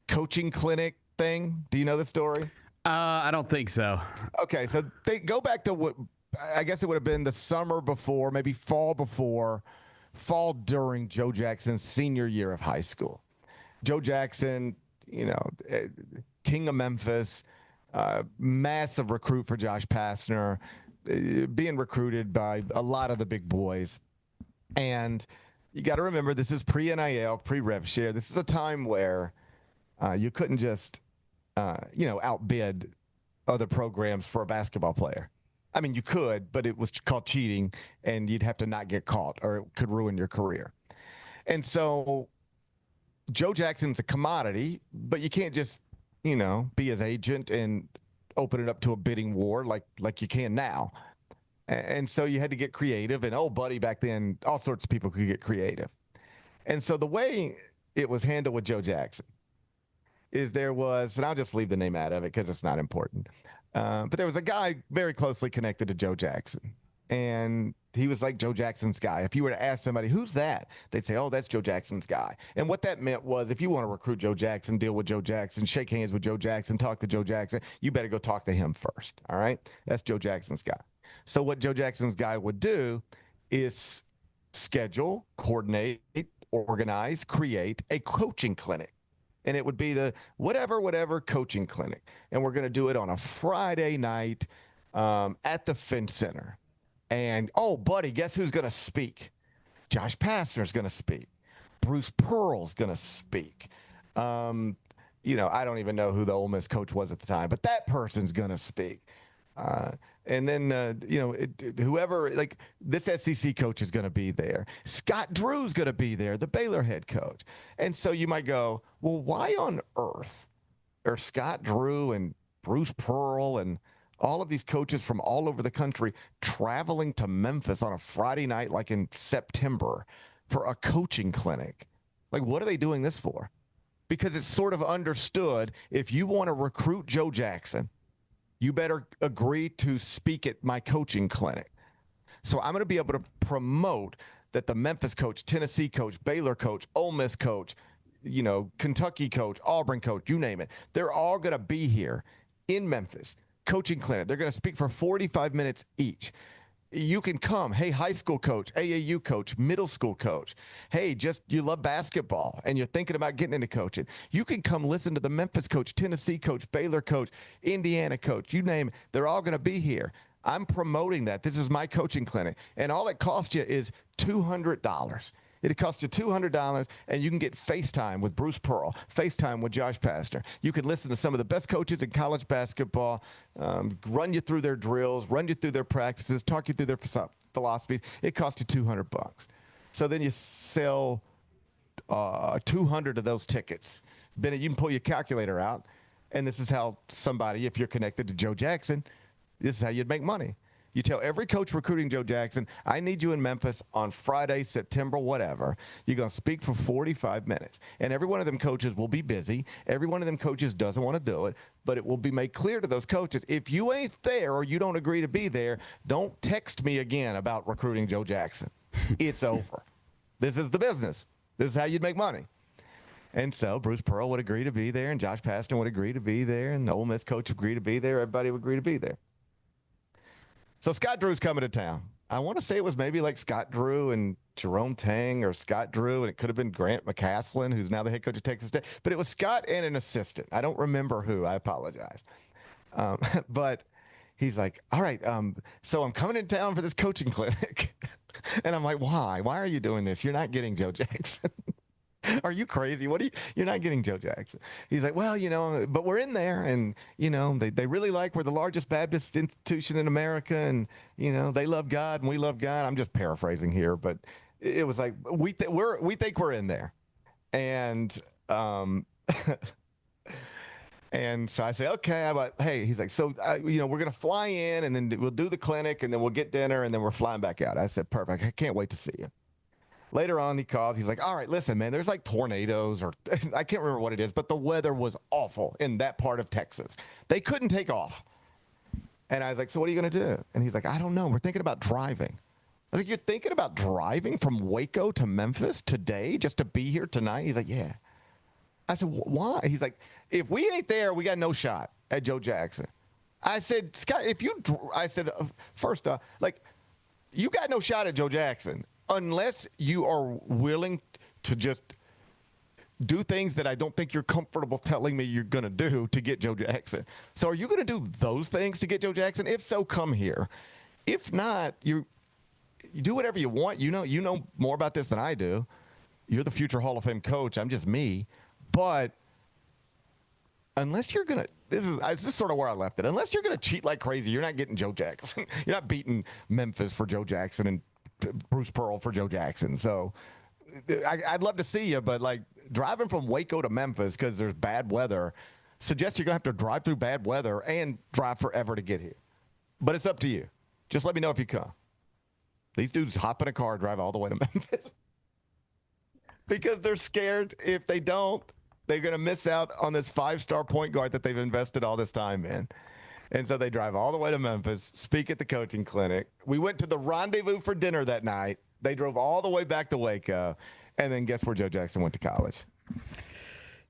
coaching clinic thing? Do you know the story?
I don't think so.
Okay, so go back to what I guess it would have been the summer before, maybe fall during Joe Jackson's senior year of high school. Joe Jackson, king of Memphis, massive recruit for Josh Pastner, being recruited by a lot of the big boys. And you got to remember, this is pre-NIL, pre-rev share. This is a time where you couldn't just, outbid other programs for a basketball player. I mean, you could, but it was called cheating, and you'd have to not get caught, or it could ruin your career. And so Joe Jackson's a commodity, but you can't just, be his agent and open it up to a bidding war like you can now. And so you had to get creative. And, buddy, back then, all sorts of people could get creative. And so the way it was handled with Joe Jackson is there was, and I'll just leave the name out of it because it's not important, but there was a guy very closely connected to Joe Jackson, and he was like Joe Jackson's guy. If you were to ask somebody, who's that? They'd say, oh, that's Joe Jackson's guy. And what that meant was, if you want to recruit Joe Jackson, deal with Joe Jackson, shake hands with Joe Jackson, talk to Joe Jackson, you better go talk to him first, all right? That's Joe Jackson's guy. So what Joe Jackson's guy would do is schedule, coordinate, organize, create a coaching clinic. And it would be the whatever coaching clinic. And we're going to do it on a Friday night at the Finn Center. And, buddy, guess who's going to speak? Josh Pastner's going to speak. Bruce Pearl's going to speak. I don't even know who the Ole Miss coach was at the time, but that person's going to speak. And then, whoever, like this SEC coach is going to be there. Scott Drew's going to be there, the Baylor head coach. And so you might go, well, why on earth are Scott Drew and Bruce Pearl and all of these coaches from all over the country traveling to Memphis on a Friday night, like in September, for a coaching clinic? Like, what are they doing this for? Because it's sort of understood, if you want to recruit Joe Jackson, you better agree to speak at my coaching clinic. So I'm going to be able to promote that the Memphis coach, Tennessee coach, Baylor coach, Ole Miss coach, Kentucky coach, Auburn coach, you name it. They're all going to be here in Memphis, coaching clinic. They're going to speak for 45 minutes each. You can come. Hey, high school coach, AAU coach, middle school coach. Hey, just you love basketball and you're thinking about getting into coaching. You can come listen to the Memphis coach, Tennessee coach, Baylor coach, Indiana coach. You name it. They're all going to be here. I'm promoting that. This is my coaching clinic. And all it costs you is $200. It costs you $200, and you can get FaceTime with Bruce Pearl, FaceTime with Josh Pastner. You can listen to some of the best coaches in college basketball, run you through their drills, run you through their practices, talk you through their philosophies. It costs you $200. So then you sell 200 of those tickets. Bennett, you can pull your calculator out, and this is how somebody, if you're connected to Joe Jackson, this is how you'd make money. You tell every coach recruiting Joe Jackson, I need you in Memphis on Friday, September, whatever. You're going to speak for 45 minutes. And every one of them coaches will be busy. Every one of them coaches doesn't want to do it. But it will be made clear to those coaches, if you ain't there or you don't agree to be there, don't text me again about recruiting Joe Jackson. It's over. This is the business. This is how you'd make money. And so Bruce Pearl would agree to be there, and Josh Pastner would agree to be there, and the Ole Miss coach would agree to be there. Everybody would agree to be there. So Scott Drew's coming to town. I want to say it was maybe like Scott Drew and Jerome Tang, or Scott Drew, and it could have been Grant McCaslin, who's now the head coach of Texas State. But it was Scott and an assistant. I don't remember who. I apologize. But he's like, all right, so I'm coming in town for this coaching clinic. And I'm like, why? Why are you doing this? You're not getting Joe Jackson. Are you crazy? You're not getting Joe Jackson. He's like, well, but we're in there, and, they really like, we're the largest Baptist institution in America, and, they love God and we love God. I'm just paraphrasing here, but it was like, we think we're in there. And And so I say, okay. I'm like, hey, he's like, so, we're going to fly in and then we'll do the clinic and then we'll get dinner and then we're flying back out. I said, perfect. I can't wait to see you. Later on, he calls. He's like, all right, listen, man, there's like tornadoes or I can't remember what it is, but the weather was awful in that part of Texas. They couldn't take off. And I was like, so what are you going to do? And he's like, I don't know. We're thinking about driving. I was like, you're thinking about driving from Waco to Memphis today just to be here tonight? He's like, yeah. I said, why? He's like, if we ain't there, we got no shot at Joe Jackson. I said, Scott, first off, like, you got no shot at Joe Jackson unless you are willing to just do things that I don't think you're comfortable telling me you're going to do to get Joe Jackson. So are you going to do those things to get Joe Jackson? If so, come here. If not, you do whatever you want. You know more about this than I do. You're the future Hall of Fame coach. I'm just me. But unless you're going to – this is sort of where I left it. Unless you're going to cheat like crazy, you're not getting Joe Jackson. You're not beating Memphis for Joe Jackson and Bruce Pearl for Joe Jackson. So I'd love to see you, but, like, driving from Waco to Memphis because there's bad weather suggests you're going to have to drive through bad weather and drive forever to get here. But it's up to you. Just let me know if you come. These dudes hop in a car, drive all the way to Memphis because they're scared if they don't, they're going to miss out on this 5-star point guard that they've invested all this time in. And so they drive all the way to Memphis, speak at the coaching clinic. We went to the rendezvous for dinner that night. They drove all the way back to Waco. And then guess where Joe Jackson went to college?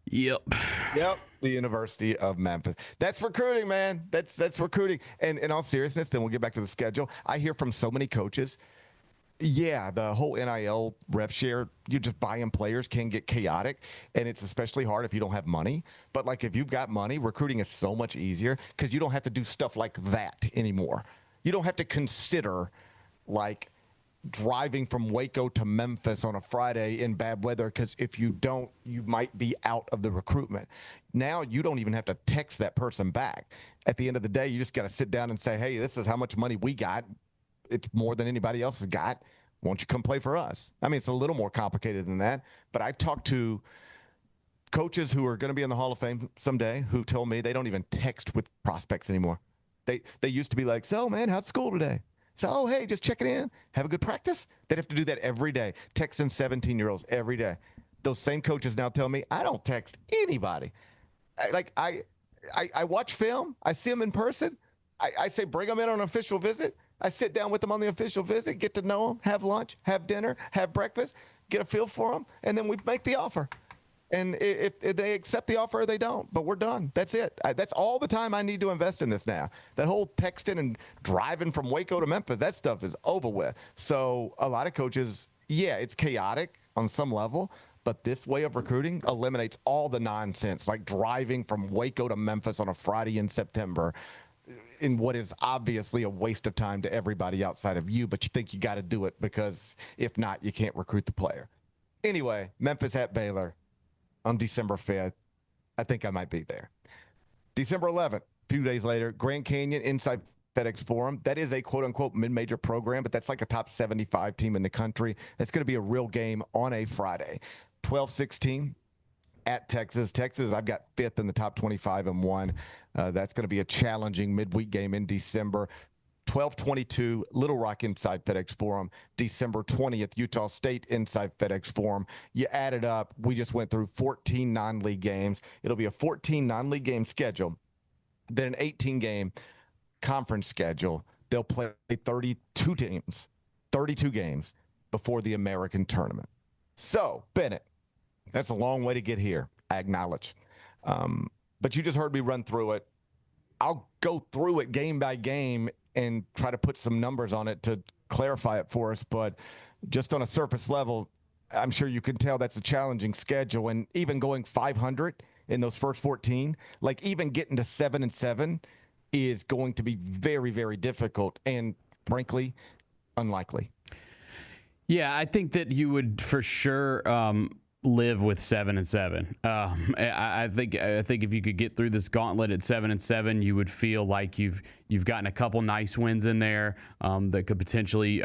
Yep,
the University of Memphis. That's recruiting, man. That's recruiting. And in all seriousness, then we'll get back to the schedule. I hear from so many coaches, yeah, the whole NIL rev share, you just buying players can get chaotic, and it's especially hard if you don't have money. But, like, if you've got money, recruiting is so much easier because you don't have to do stuff like that anymore. You don't have to consider, like, driving from Waco to Memphis on a Friday in bad weather because if you don't, you might be out of the recruitment. Now you don't even have to text that person back. At the end of the day, you just got to sit down and say, hey, this is how much money we got. It's more than anybody else has got. Won't you come play for us? I mean, it's a little more complicated than that, but I've talked to coaches who are going to be in the Hall of Fame someday who told me they don't even text with prospects anymore. They used to be like, so, man, how's school today? So, oh, hey, just checking in. Have a good practice? They'd have to do that every day, texting 17-year-olds every day. Those same coaches now tell me, I don't text anybody. I watch film. I see them in person. I say, bring them in on an official visit. I sit down with them on the official visit, get to know them, have lunch, have dinner, have breakfast, get a feel for them, and then we make the offer. And if they accept the offer or they don't, but we're done. That's it. That's all the time I need to invest in this now. That whole texting and driving from Waco to Memphis, that stuff is over with. So a lot of coaches, yeah, it's chaotic on some level, but this way of recruiting eliminates all the nonsense, like driving from Waco to Memphis on a Friday in September in what is obviously a waste of time to everybody outside of you, but you think you got to do it because if not, you can't recruit the player. Anyway, Memphis at Baylor on December 5th. I think I might be there. December 11th, a few days later, Grand Canyon inside FedEx Forum. That is a quote-unquote mid-major program, but that's like a top 75 team in the country. That's going to be a real game on a Friday. 12-16 at Texas. Texas, I've got 5th in the top 25 and 1. That's going to be a challenging midweek game in December. 12-22, Little Rock inside FedEx Forum. December 20th, Utah State inside FedEx Forum. You add it up, we just went through 14 non-league games. It'll be a 14 non-league game schedule, then an 18-game conference schedule. They'll play 32 teams, 32 games before the American tournament. So, Bennett, that's a long way to get here, I acknowledge. But you just heard me run through it. I'll go through it game by game and try to put some numbers on it to clarify it for us. But just on a surface level, I'm sure you can tell that's a challenging schedule. And even going 500 in those first 14, like even getting to 7-7 is going to be very, very difficult and frankly, unlikely.
Yeah, I think that you would for sure live with 7-7. I think if you could get through this gauntlet at 7-7, you would feel like you've gotten a couple nice wins in there that could potentially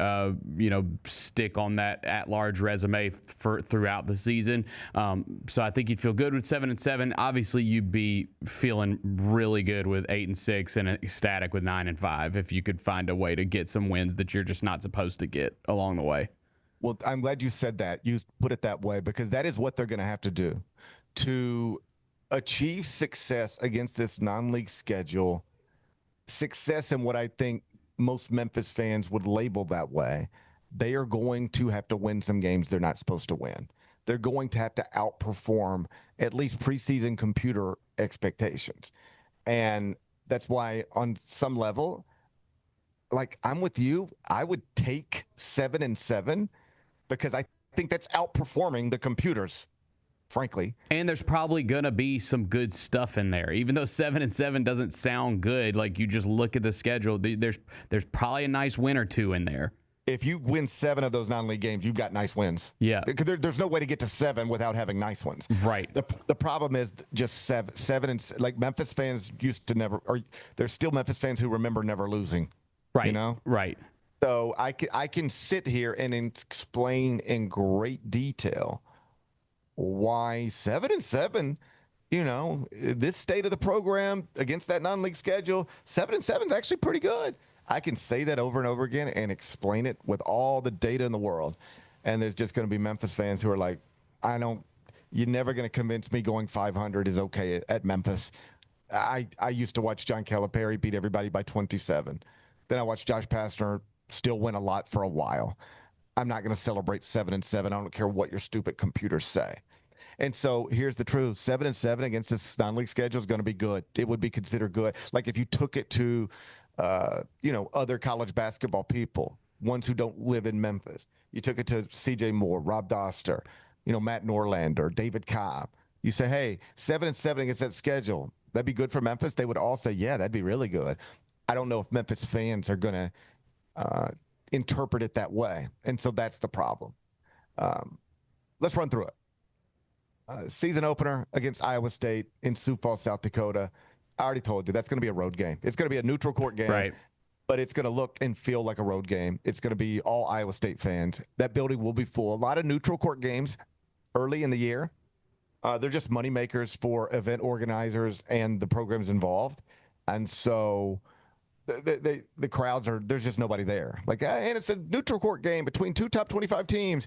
stick on that at-large resume throughout the season. So I think you'd feel good with 7-7. Obviously, you'd be feeling really good with 8-6 and ecstatic with 9-5 if you could find a way to get some wins that you're just not supposed to get along the way.
Well, I'm glad you said that. You put it that way because that is what they're going to have to do to achieve success against this non-league schedule. Success in what I think most Memphis fans would label that way. They are going to have to win some games they're not supposed to win. They're going to have to outperform at least preseason computer expectations. And that's why on some level, like I'm with you, I would take 7-7 because I think that's outperforming the computers, frankly.
And there's probably going to be some good stuff in there. Even though 7-7 doesn't sound good, like you just look at the schedule, there's probably a nice win or two in there.
If you win 7 of those non-league games, you've got nice wins.
Yeah.
Because there's no way to get to 7 without having nice ones.
Right.
The problem is just seven and like Memphis fans used to never, or there's still Memphis fans who remember never losing.
Right.
You know?
Right.
So I can sit here and explain in great detail why 7-7, this state of the program against that non-league schedule, 7-7 is actually pretty good. I can say that over and over again and explain it with all the data in the world. And there's just going to be Memphis fans who are like, you're never going to convince me going 500 is okay at Memphis. I used to watch John Calipari beat everybody by 27. Then I watched Josh Pastner still win a lot for a while. I'm not going to celebrate 7-7. I don't care what your stupid computers say. And so here's the truth. 7-7 against this non-league schedule is going to be good. It would be considered good. Like if you took it to, other college basketball people, ones who don't live in Memphis. You took it to C.J. Moore, Rob Doster, Matt Norlander, David Cobb. You say, hey, 7-7 against that schedule. That'd be good for Memphis. They would all say, yeah, that'd be really good. I don't know if Memphis fans are going to interpret it that way. And so that's the problem. Let's run through it. Season opener against Iowa State in Sioux Falls, South Dakota. I already told you that's going to be a road game. It's going to be a neutral court game,
Right.
But it's going to look and feel like a road game. It's going to be all Iowa State fans. That building will be full. A lot of neutral court games early in the year. They're just money makers for event organizers and the programs involved. And so the crowds there's just nobody there. And it's a neutral court game between two top 25 teams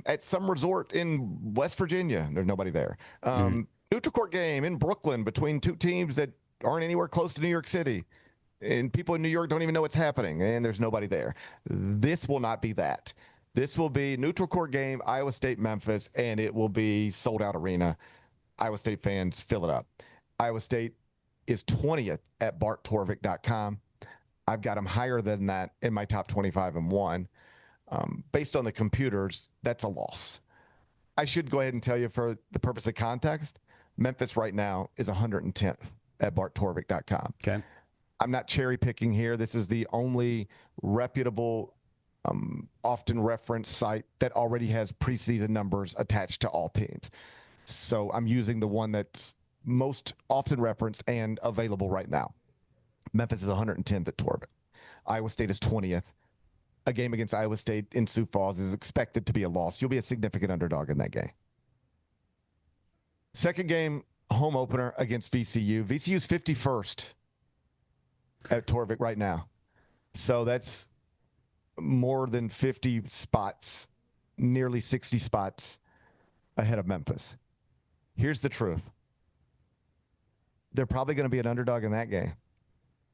at some resort in West Virginia. There's nobody there. Neutral court game in Brooklyn between two teams that aren't anywhere close to New York City. And people in New York don't even know what's happening, and there's nobody there. This will not be that. This will be neutral court game, Iowa State, Memphis, and it will be sold-out arena. Iowa State fans, fill it up. Iowa State is 20th at barttorvik.com. I've got them higher than that in my top 25 and 1. Based on the computers, that's a loss. I should go ahead and tell you for the purpose of context, Memphis right now is 110th at barttorvik.com.
Okay.
I'm not cherry picking here. This is the only reputable, often referenced site that already has preseason numbers attached to all teams. So I'm using the one that's most often referenced and available right now. Memphis is 110th at Torvik. Iowa State is 20th. A game against Iowa State in Sioux Falls is expected to be a loss. You'll be a significant underdog in that game. Second game, home opener against VCU. VCU's 51st at Torvik right now. So that's more than 50 spots, nearly 60 spots ahead of Memphis. Here's the truth. They're probably going to be an underdog in that game.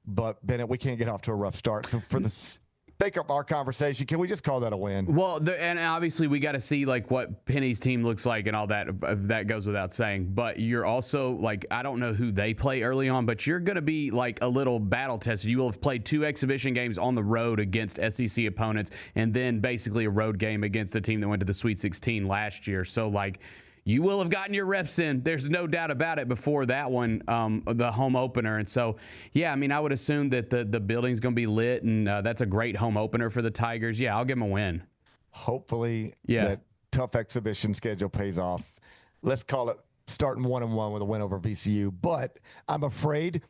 But, Bennett, we can't get off to a rough start. So for the sake of our conversation, can we just call that a win?
Well, and obviously we got to see what Penny's team looks like and all that. That goes without saying. But you're also I don't know who they play early on, but you're going to be a little battle tested. You will have played 2 exhibition games on the road against SEC opponents, and then basically a road game against a team that went to the Sweet 16 last year. So you will have gotten your reps in. There's no doubt about it before that one, the home opener. And so, yeah, I would assume that the building's going to be lit, and that's a great home opener for the Tigers. Yeah, I'll give them a win.
Hopefully
Yeah.
that tough exhibition schedule pays off. Let's call it starting 1-1 with a win over VCU. But I'm afraid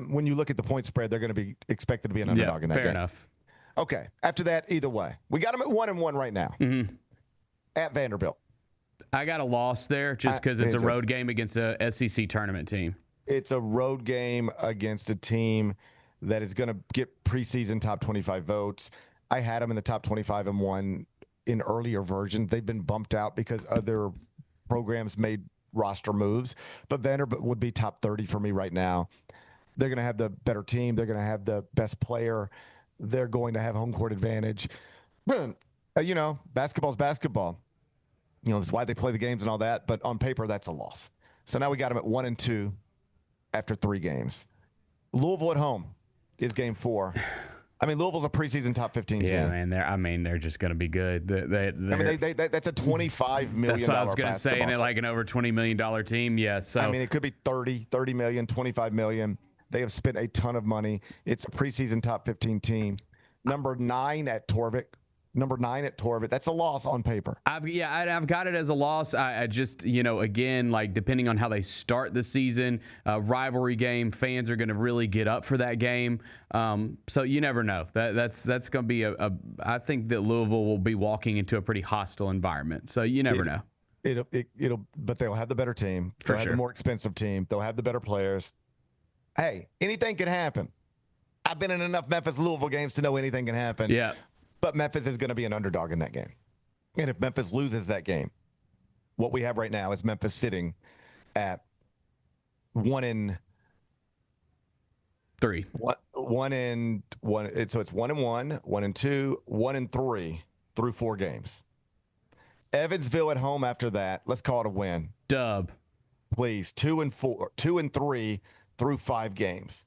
when you look at the point spread, they're going to be expected to be an underdog in that game.
Fair enough.
Okay. After that, either way, we got them at 1-1 right now at Vanderbilt.
I got a loss there just because it's a road game against a SEC tournament team.
It's a road game against a team that is going to get preseason top 25 votes. I had them in the top 25 and one in earlier versions. They've been bumped out because other programs made roster moves, but Vanderbilt would be top 30 for me right now. They're going to have the better team. They're going to have the best player. They're going to have home court advantage. You know, basketball's basketball. You know, that's why they play the games and all that, but on paper, that's a loss. So now we got them at 1-2 after 3 games. Louisville at home is game 4. I mean, Louisville's a preseason top 15 team.
Yeah, man. They're just going to be good.
That's a $25 million.
That's what I was going to say. And like an over $20 million team. Yeah. So
I mean, it could be 30 million, 25 million. They have spent a ton of money. It's a preseason top 15 team. Number 9 at Torvik. That's a loss on paper.
I've got it as a loss. I just, again, like depending on how they start the season, rivalry game, fans are going to really get up for that game. So you never know. That's going to be I think that Louisville will be walking into a pretty hostile environment. So you never know.
But they'll have the better team.
For
They'll have
sure.
the more expensive team. They'll have the better players. Hey, anything can happen. I've been in enough Memphis Louisville games to know anything can happen.
Yeah.
But Memphis is going to be an underdog in that game. And if Memphis loses that game, what we have right now is Memphis sitting at 1-3. 1-1. So it's 1-1, 1-2, 1-3 through 4 games. Evansville at home after that. Let's call it a win.
Dub.
Please. 2-3 through 5 games.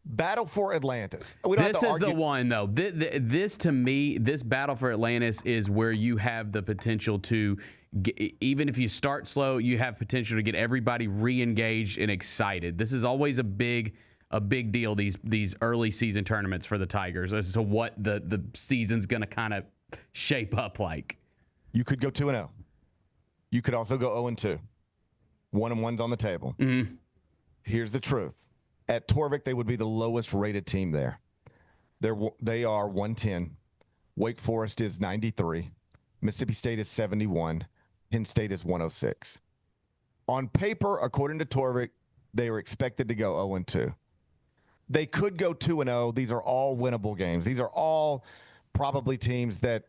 Battle for Atlantis.
This is the one, though. This, to me, this battle for Atlantis is where you have the potential to, even if you start slow, you have potential to get everybody re-engaged and excited. This is always a big deal, these early season tournaments for the Tigers, as to what the season's going to kind of shape up like.
You could go 2-0. You could also go 0-2. 1-1's on the table. Mm-hmm. Here's the truth. At Torvik, they would be the lowest rated team there. They are 110. Wake Forest is 93. Mississippi State is 71. Penn State is 106. On paper, according to Torvik, they are expected to go 0-2. They could go 2-0. These are all winnable games. These are all probably teams that,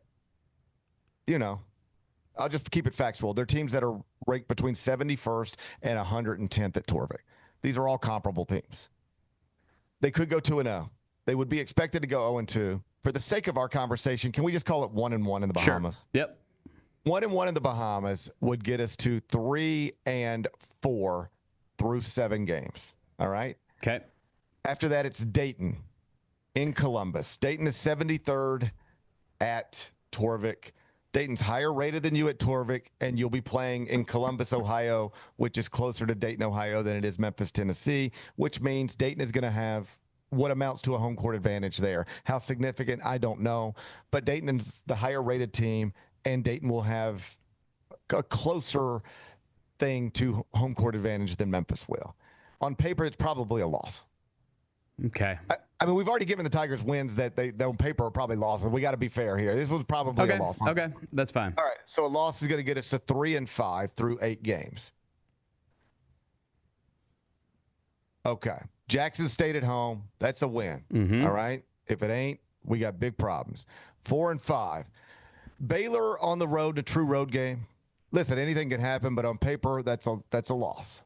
I'll just keep it factual. They're teams that are ranked between 71st and 110th at Torvik. These are all comparable teams. They could go 2-0. They would be expected to go 0-2. For the sake of our conversation, can we just call it 1-1 in the Bahamas?
Sure. Yep.
1-1 in the Bahamas would get us to 3-4 through 7 games. All right?
Okay.
After that, it's Dayton in Columbus. Dayton is 73rd at Torvik. Dayton's higher rated than you at Torvik, and you'll be playing in Columbus, Ohio, which is closer to Dayton, Ohio than it is Memphis, Tennessee, which means Dayton is going to have what amounts to a home court advantage there. How significant, I don't know. But Dayton is the higher rated team, and Dayton will have a closer thing to home court advantage than Memphis will. On paper, it's probably a loss.
Okay.
I mean, we've already given the Tigers wins that they on paper are probably losses. We got to be fair here. This was probably a loss.
Okay, that's fine.
All right, so a loss is going to get us to 3-5 through 8 games. Okay. Jackson State at home, that's a win.
Mm-hmm.
All right? If it ain't, we got big problems. 4-5. Baylor on the road, a true road game. Listen, anything can happen, but on paper, that's a loss.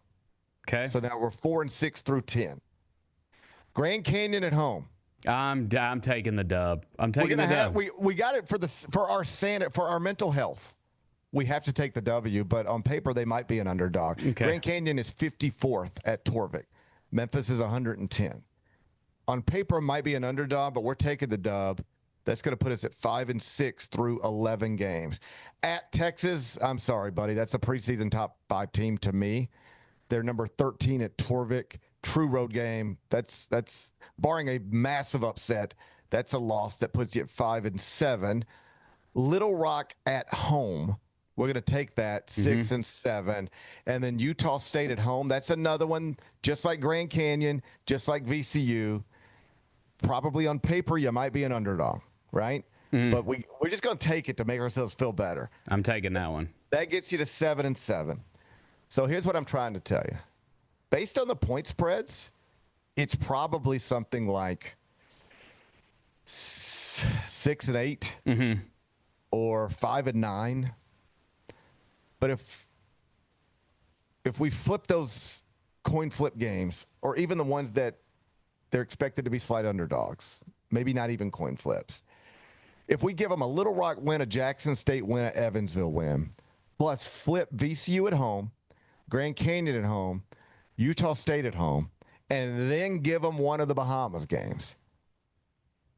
Okay.
So now we're 4-6 through 10. Grand Canyon at home.
I'm taking the dub. I'm taking the dub.
We got it for our mental health. We have to take the W, but on paper they might be an underdog.
Okay.
Grand Canyon is 54th at Torvik. Memphis is 110. On paper might be an underdog, but we're taking the dub. That's going to put us at 5-6 through 11 games. At Texas, I'm sorry, buddy. That's a preseason top 5 team to me. They're number 13 at Torvik. True road game. That's barring a massive upset. That's a loss that puts you at 5-7. Little Rock at home. We're going to take that 6 and 7. And then Utah State at home. That's another one, just like Grand Canyon, just like VCU. Probably on paper, you might be an underdog, right? But we're just going to take it to make ourselves feel better.
I'm taking that one.
That gets you to 7 and 7. So here's what I'm trying to tell you. Based on the point spreads, it's probably something like 6 and 8 or 5 and 9. But if we flip those coin flip games, or even the ones that they're expected to be slight underdogs, maybe not even coin flips, if we give them a Little Rock win, a Jackson State win, a Evansville win, plus flip VCU at home, Grand Canyon at home, Utah State at home, and then give them one of the Bahamas games,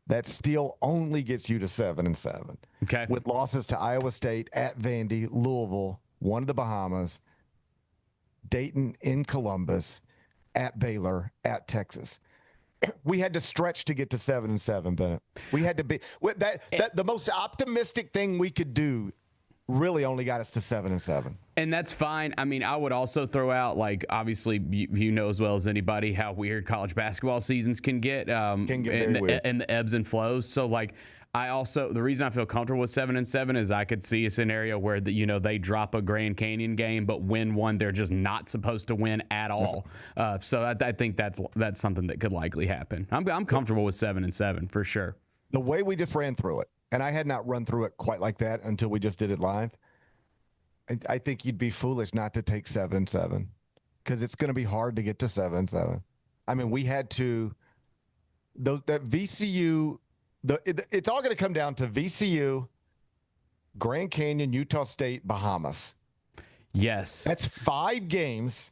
that still only gets you to 7 and 7.
Okay.
With losses to Iowa State, at Vandy, Louisville, one of the Bahamas, Dayton, in Columbus, at Baylor, at Texas. We had to stretch to get to 7 and 7, Bennett. We had to be that the most optimistic thing we could do really only got us to 7 and 7.
And that's fine. I mean, I would also throw out, like, obviously, you know as well as anybody how weird college basketball seasons can get,
very weird.
And the ebbs and flows. So, like, the reason I feel comfortable with 7 and 7 is I could see a scenario where they drop a Grand Canyon game, but win one they're just not supposed to win at all. So I think that's something that could likely happen. I'm comfortable with 7 and 7 for sure.
The way we just ran through it, and I had not run through it quite like that until we just did it live. I think you'd be foolish not to take 7 and 7 because it's going to be hard to get to 7 and 7. I mean, we had to that VCU. It's all going to come down to VCU, Grand Canyon, Utah State, Bahamas.
Yes,
that's 5 games.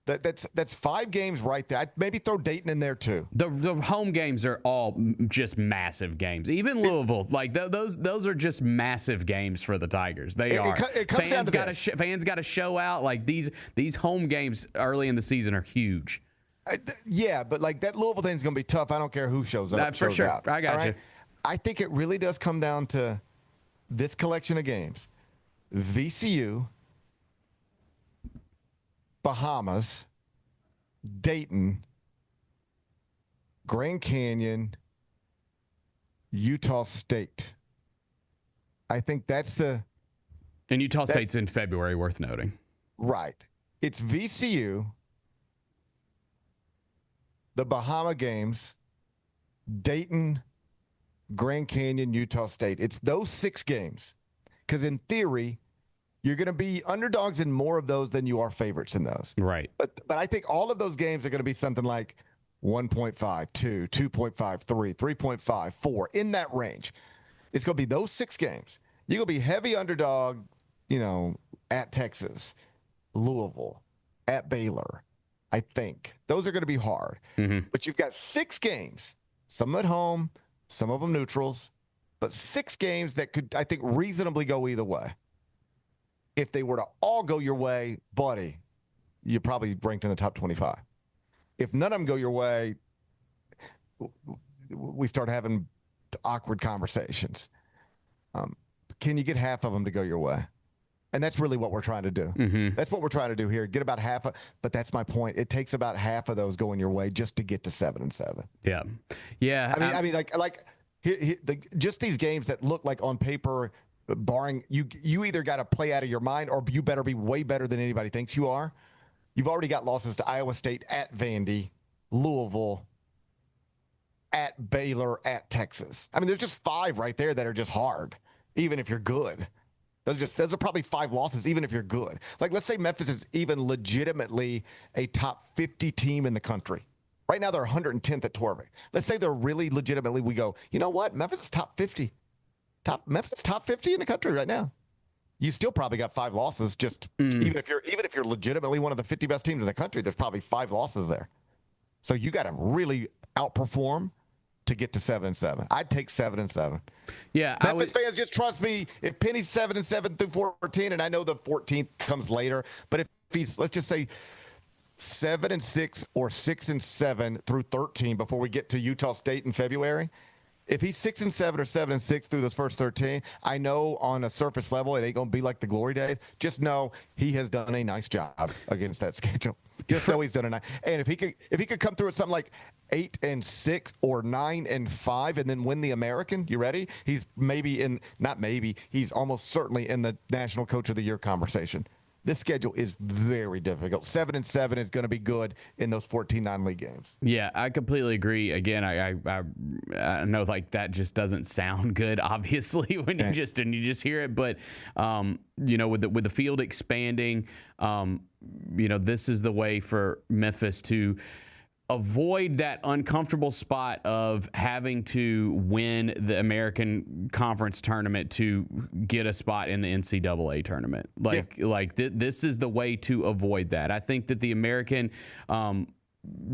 That's 5 games right there. I'd maybe throw Dayton in there too.
The home games are all just massive games. Even Louisville, like those are just massive games for the Tigers. They are.
It comes down to this.
Fans got to show out. Like these home games early in the season are huge.
Yeah, but like that Louisville thing's going to be tough. I don't care who shows up.
For sure.
Out.
I got you.
I think it really does come down to this collection of games. VCU, Bahamas, Dayton, Grand Canyon, Utah State. I think that's the...
And Utah State's in February, worth noting.
Right. It's VCU, the Bahama games, Dayton, Grand Canyon, Utah State. It's those 6 games. Because in theory, you're going to be underdogs in more of those than you are favorites in those.
Right.
But I think all of those games are going to be something like 1.5, 2, 2.5, 3, 3.5, 4, in that range. It's going to be those 6 games. You're going to be heavy underdog, at Texas, Louisville, at Baylor, I think. Those are going to be hard. Mm-hmm. But you've got 6 games, some at home, some of them neutrals, but 6 games that could, I think, reasonably go either way. If they were to all go your way, buddy, you're probably ranked in the top 25. If none of them go your way, we start having awkward conversations. Can you get half of them to go your way? And that's really what we're trying to do. Mm-hmm. That's what we're trying to do here. Get about half of, but that's my point. It takes about half of those going your way just to get to 7 and 7.
Yeah. Yeah.
I mean, just these games that look like on paper, barring you either got to play out of your mind or you better be way better than anybody thinks you are. You've already got losses to Iowa State, at Vandy, Louisville, at Baylor, at Texas. I mean, there's just 5 right there that are just hard, even if you're good. Those are probably 5 losses, even if you're good. Like, let's say Memphis is even legitimately a top 50 team in the country. Right now, they're 110th at Torvik. Let's say they're really legitimately, we go, you know what? Memphis is top 50. Memphis is top 50 in the country right now. You still probably got 5 losses. Just even if you're legitimately one of the 50 best teams in the country, there's probably 5 losses there. So you got to really outperform to get to 7 and 7. I'd take 7 and 7.
Yeah,
Memphis fans, just trust me. If Penny's 7 and 7 through 14, and I know the 14th comes later, but if he's, let's just say, 7 and 6 or 6 and 7 through 13 before we get to Utah State in February, If he's 6-7 or 7-6 through those first 13, I know on a surface level it ain't going to be like the glory days. Just know he has done a nice job against that schedule. Just know he's done a nice. And if he could come through at something like 8-6 or 9-5 and then win the American, you ready? He's he's almost certainly in the National Coach of the Year conversation. This schedule is very difficult. 7-7 is going to be good in those 14 non-league games.
Yeah, I completely agree. Again, I know like that just doesn't sound good, obviously, when you just hear it. But with the field expanding, this is the way for Memphis to avoid that uncomfortable spot of having to win the American Conference tournament to get a spot in the NCAA tournament. This is the way to avoid that. I think that the American,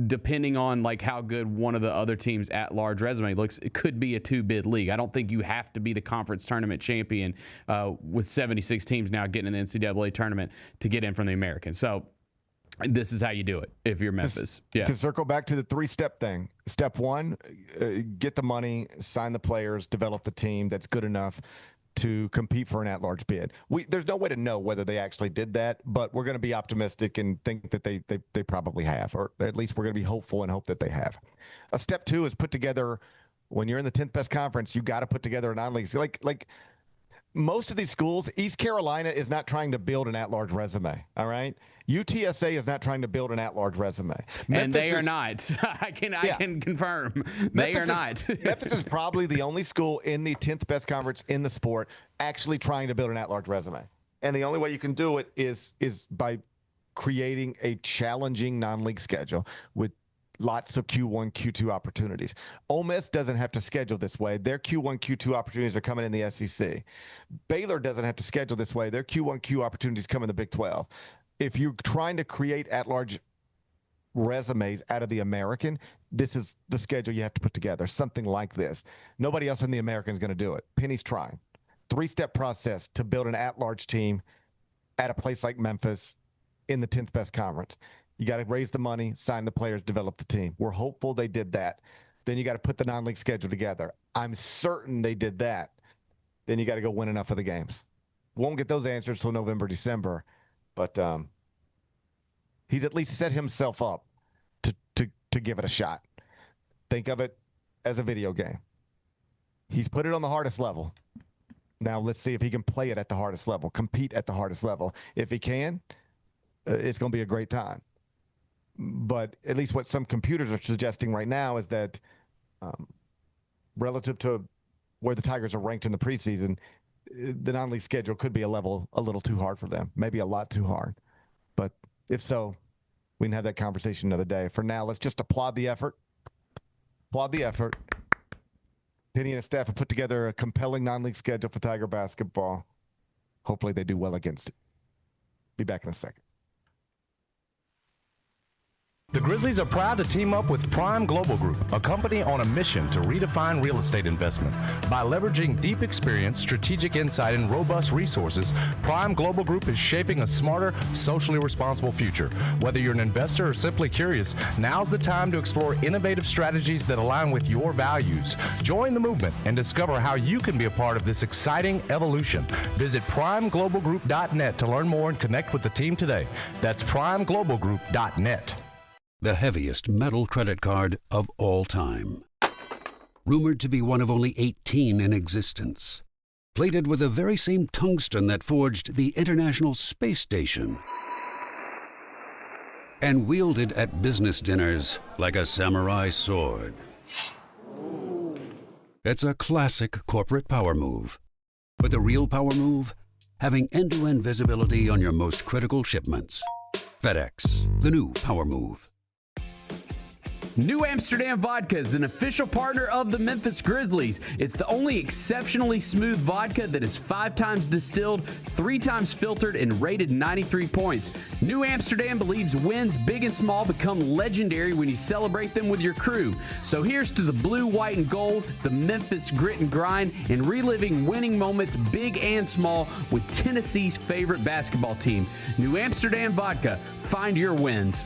depending on like how good one of the other teams at large resume looks, it could be a 2-bid league. I don't think you have to be the conference tournament champion with 76 teams now getting in the NCAA tournament to get in from the American. So this is how you do it if you're Memphis.
To circle back to the 3-step thing. Step 1, get the money, sign the players, develop the team that's good enough to compete for an at-large bid. There's no way to know whether they actually did that, but we're going to be optimistic and think that they probably have, or at least we're going to be hopeful and hope that they have. Step 2 is put together, when you're in the 10th best conference, you got to put together a non-league. Like most of these schools, East Carolina is not trying to build an at-large resume, all right? UTSA is not trying to build an at-large resume.
And they are not. I can confirm. They are not.
Memphis is probably the only school in the 10th best conference in the sport actually trying to build an at-large resume. And the only way you can do it is by creating a challenging non-league schedule with lots of Q1, Q2 opportunities. Ole Miss doesn't have to schedule this way. Their Q1, Q2 opportunities are coming in the SEC. Baylor doesn't have to schedule this way. Their Q1, Q opportunities come in the Big 12. If you're trying to create at-large resumes out of the American, this is the schedule you have to put together, something like this. Nobody else in the American is going to do it. Penny's trying. 3-step process to build an at-large team at a place like Memphis in the 10th best conference. You got to raise the money, sign the players, develop the team. We're hopeful they did that. Then you got to put the non-league schedule together. I'm certain they did that. Then you got to go win enough of the games. Won't get those answers till November, December. But he's at least set himself up to give it a shot. Think of it as a video game. He's put it on the hardest level. Now let's see if he can play it at the hardest level, compete at the hardest level. If he can, it's going to be a great time. But at least what some computers are suggesting right now is that relative to where the Tigers are ranked in the preseason, the non-league schedule could be a little too hard for them, maybe a lot too hard. But if so, we can have that conversation another day. For now, let's just applaud the effort. Penny and his staff have put together a compelling non-league schedule for Tiger basketball. Hopefully they do well against it. Be back in a second.
The Grizzlies are proud to team up with Prime Global Group, a company on a mission to redefine real estate investment. By leveraging deep experience, strategic insight, and robust resources, Prime Global Group is shaping a smarter, socially responsible future. Whether you're an investor or simply curious, now's the time to explore innovative strategies that align with your values. Join the movement and discover how you can be a part of this exciting evolution. Visit primeglobalgroup.net to learn more and connect with the team today. That's primeglobalgroup.net.
The heaviest metal credit card of all time. Rumored to be one of only 18 in existence. Plated with the very same tungsten that forged the International Space Station. And wielded at business dinners like a samurai sword. It's a classic corporate power move. But the real power move? Having end-to-end visibility on your most critical shipments. FedEx, the new power move.
New Amsterdam Vodka is an official partner of the Memphis Grizzlies. It's the only exceptionally smooth vodka that is 5 times distilled, 3 times filtered, and rated 93 points. New Amsterdam believes wins big and small become legendary when you celebrate them with your crew. So here's to the blue, white, and gold, the Memphis grit and grind, and reliving winning moments big and small with Tennessee's favorite basketball team. New Amsterdam Vodka. Find your wins.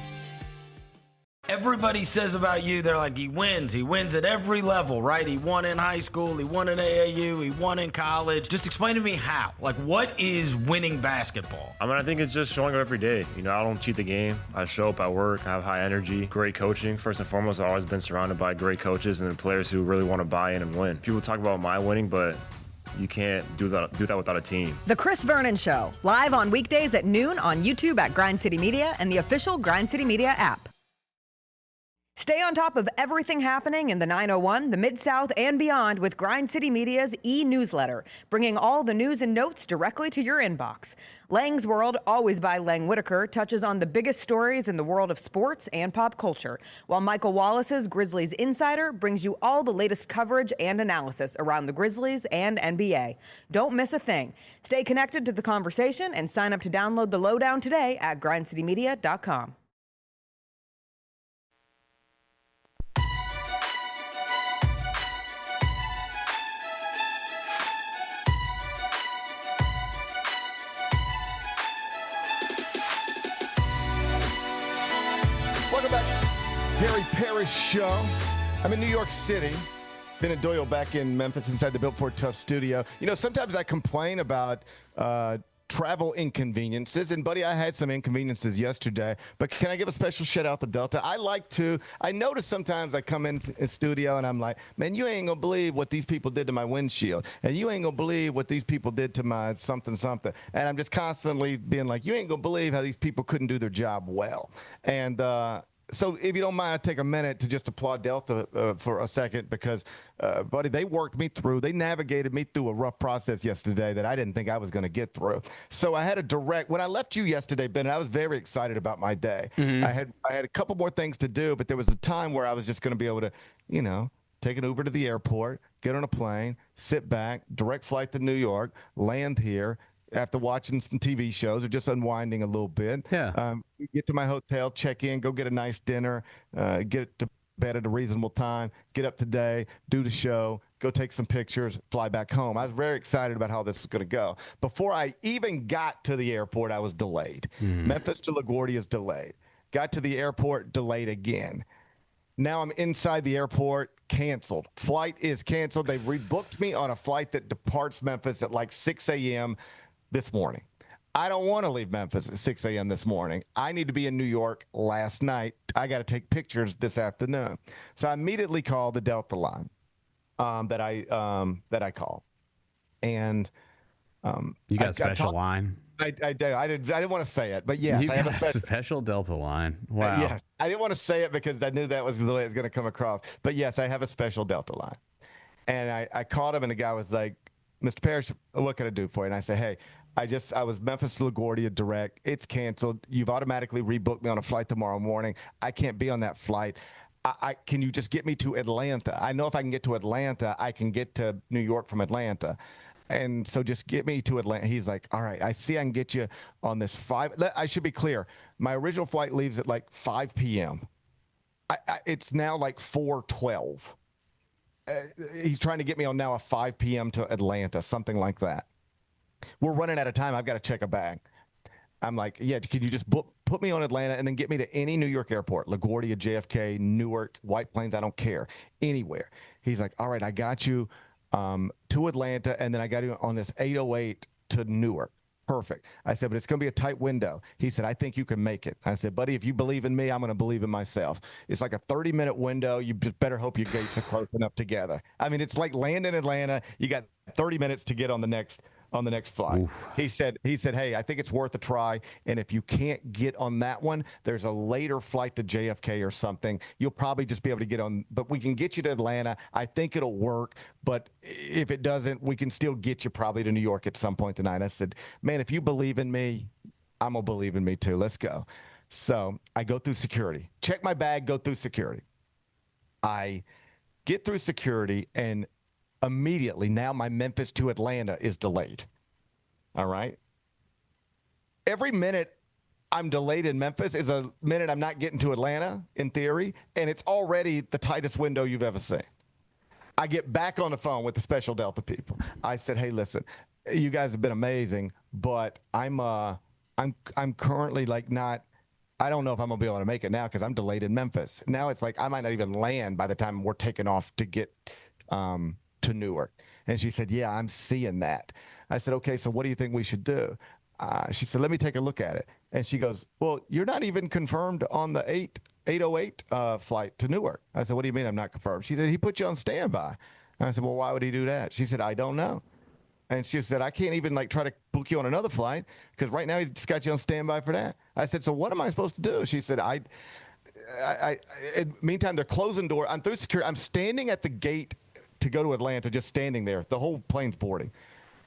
everybody says about you, they're like, he wins at every level, right? He won in high school, he won in AAU, he won in college. Just explain to me how. Like, what is winning basketball?
I mean, I think it's just showing up every day. You know, I don't cheat the game. I show up at work, I have high energy, great coaching. First and foremost, I've always been surrounded by great coaches and players who really want to buy in and win. People talk about my winning, but you can't do that without a team.
The Chris Vernon Show, live on weekdays at noon on YouTube at Grind City Media and the official Grind City Media app. Stay on top of everything happening in the 901, the Mid-South, and beyond with Grind City Media's e-newsletter, bringing all the news and notes directly to your inbox. Lang's World, always by Lang Whitaker, touches on the biggest stories in the world of sports and pop culture, while Michael Wallace's Grizzlies Insider brings you all the latest coverage and analysis around the Grizzlies and NBA. Don't miss a thing. Stay connected to the conversation and sign up to download the lowdown today at grindcitymedia.com.
Welcome back. Parrish Show. I'm in New York City. Ben and Doyle back in Memphis inside the Built Ford Tough studio. You know, sometimes I complain about travel inconveniences. And, buddy, I had some inconveniences yesterday. But can I give a special shout-out to Delta? I notice sometimes I come in the studio and I'm like, man, you ain't going to believe what these people did to my windshield. And you ain't going to believe what these people did to my something. And I'm just constantly being like, you ain't going to believe how these people couldn't do their job well. And so if you don't mind, I'd take a minute to just applaud Delta for a second because, buddy, they worked me through. They navigated me through a rough process yesterday that I didn't think I was going to get through. So I had when I left you yesterday, Ben, I was very excited about my day. Mm-hmm. I had a couple more things to do, but there was a time where I was just going to be able to, you know, take an Uber to the airport, get on a plane, sit back, direct flight to New York, land here, after watching some TV shows or just unwinding a little bit.
Yeah.
Get to my hotel, check in, go get a nice dinner, get to bed at a reasonable time, get up today, do the show, go take some pictures, fly back home. I was very excited about how this was going to go. Before I even got to the airport, I was delayed. Memphis to LaGuardia is delayed. Got to the airport, delayed again. Now I'm inside the airport, canceled. Flight is canceled. They've rebooked me on a flight that departs Memphis at like 6 a.m. this morning. I don't want to leave Memphis at 6 a.m. this morning. I need to be in New York last night. I got to take pictures this afternoon. So I immediately called the Delta line that I call. And
you got a special line?
I do. I didn't want to say it, but yes,
I
have
a special Delta line. Wow.
Yes, I didn't want to say it because I knew that was the way it was going to come across. But yes, I have a special Delta line. And I called him, and the guy was like, Mr. Parrish, what can I do for you? And I said, hey, I was Memphis to LaGuardia direct. It's canceled. You've automatically rebooked me on a flight tomorrow morning. I can't be on that flight. Can you just get me to Atlanta? I know if I can get to Atlanta, I can get to New York from Atlanta. And so just get me to Atlanta. He's like, all right, I see I can get you on this 5. I should be clear. My original flight leaves at like 5 p.m. It's now like 4:12. He's trying to get me on now a 5 p.m. to Atlanta, something like that. We're running out of time. I've got to check a bag. I'm like, yeah, could you just put me on Atlanta and then get me to any New York airport, LaGuardia, JFK, Newark, White Plains, I don't care, anywhere. He's like, all right, I got you to Atlanta, and then I got you on this 808 to Newark. Perfect. I said, but it's going to be a tight window. He said, I think you can make it. I said, buddy, if you believe in me, I'm going to believe in myself. It's like a 30-minute window. You just better hope your gates are close enough together. I mean, it's like land in Atlanta. You got 30 minutes to get on the next flight. Oof. He said, hey, I think it's worth a try. And if you can't get on that one, there's a later flight to JFK or something. You'll probably just be able to get on, but we can get you to Atlanta. I think it'll work. But if it doesn't, we can still get you probably to New York at some point tonight. I said, man, if you believe in me, I'm going to believe in me too. Let's go. So I go through security, check my bag, go through security. I get through security, and immediately now my Memphis to Atlanta is delayed. All right. Every minute I'm delayed in Memphis is a minute I'm not getting to Atlanta, in theory, and it's already the tightest window you've ever seen. I get back on the phone with the special Delta people. I said, hey, listen, you guys have been amazing, but I'm currently like not, I don't know if I'm going to be able to make it now because I'm delayed in Memphis. Now it's like I might not even land by the time we're taking off to get to Newark. And she said, yeah, I'm seeing that. I said, okay, so what do you think we should do? She said, let me take a look at it. And she goes, well, you're not even confirmed on the 808 flight to Newark. I said, what do you mean I'm not confirmed? She said, he put you on standby. And I said, well, why would he do that? She said, I don't know. And she said, I can't even try to book you on another flight because right now he's just got you on standby for that. I said, so what am I supposed to do? She said, meantime, they're closing door. I'm through security. I'm standing at the gate to go to Atlanta, just standing there. The whole plane's boarding.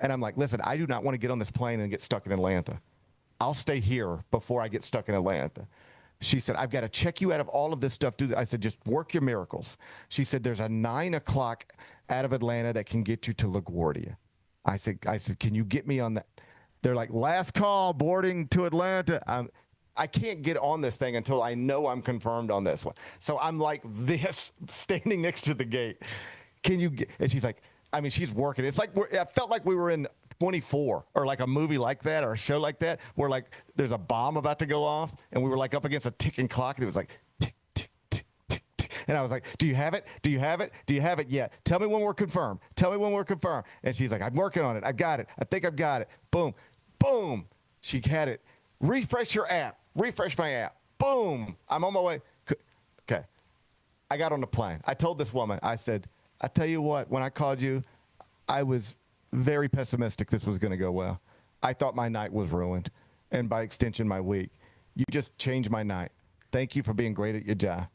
And I'm like, listen, I do not want to get on this plane and get stuck in Atlanta. I'll stay here before I get stuck in Atlanta. She said, I've got to check you out of all of this stuff. I said, just work your miracles. She said, there's a 9 o'clock out of Atlanta that can get you to LaGuardia. I said, can you get me on that? They're like, last call, boarding to Atlanta. I can't get on this thing until I know I'm confirmed on this one. So I'm like this, standing next to the gate. Can you get? And she's like, I mean, she's working. It's like I felt like we were in 24 or like a movie like that or a show like that where like there's a bomb about to go off and we were like up against a ticking clock and it was like tick, tick, tick, tick, tick. And I was like, do you have it? Do you have it? Do you have it yet? Tell me when we're confirmed. Tell me when we're confirmed. And she's like, I'm working on it. I've got it. I think I've got it. Boom. Boom. She had it. Refresh your app. Refresh my app. Boom. I'm on my way. Okay. I got on the plane. I told this woman, I said, I tell you what, when I called you, I was very pessimistic this was going to go well. I thought my night was ruined, and by extension, my week. You just changed my night. Thank you for being great at your job.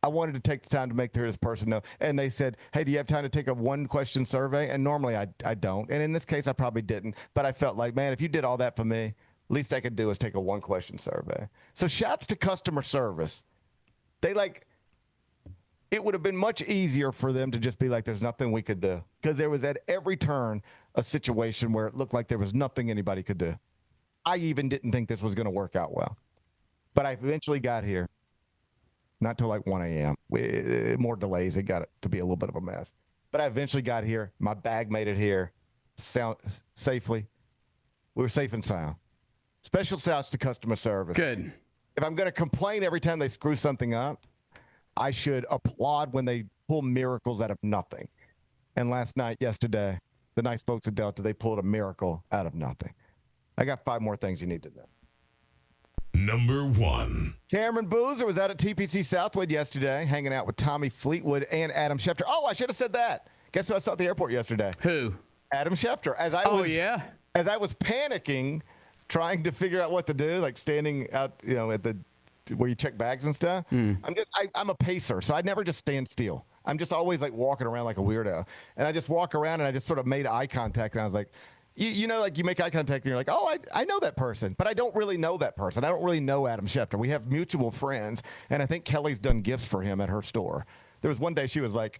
I wanted to take the time to make this person know. And they said, hey, do you have time to take a one-question survey? And normally I don't. And in this case, I probably didn't. But I felt like, man, if you did all that for me, least I could do is take a one-question survey. So shouts to customer service. It would have been much easier for them to just be like, there's nothing we could do. Because there was at every turn a situation where it looked like there was nothing anybody could do. I even didn't think this was going to work out well. But I eventually got here. Not till like 1 a.m. More delays. It got it to be a little bit of a mess. But I eventually got here. My bag made it here safely. We were safe and sound. Special shouts to customer service.
Good.
If I'm going to complain every time they screw something up, I should applaud when they pull miracles out of nothing. And yesterday, the nice folks at Delta, they pulled a miracle out of nothing. I got 5 more things you need to know.
Number 1.
Cameron Boozer was out at TPC Southwood yesterday, hanging out with Tommy Fleetwood and Adam Schefter. Oh, I should have said that. Guess who I saw at the airport yesterday?
Who?
Adam Schefter. As I was panicking, trying to figure out what to do, like standing out, at the where you check bags and stuff. I'm a pacer, so I never just stand still. I'm just always like walking around like a weirdo. And I just walk around and I just sort of made eye contact and I was like, you make eye contact and you're like, oh, I know that person, but I don't really know that person. I don't really know Adam Schefter. We have mutual friends, and I think Kelly's done gifts for him at her store. There was one day she was like,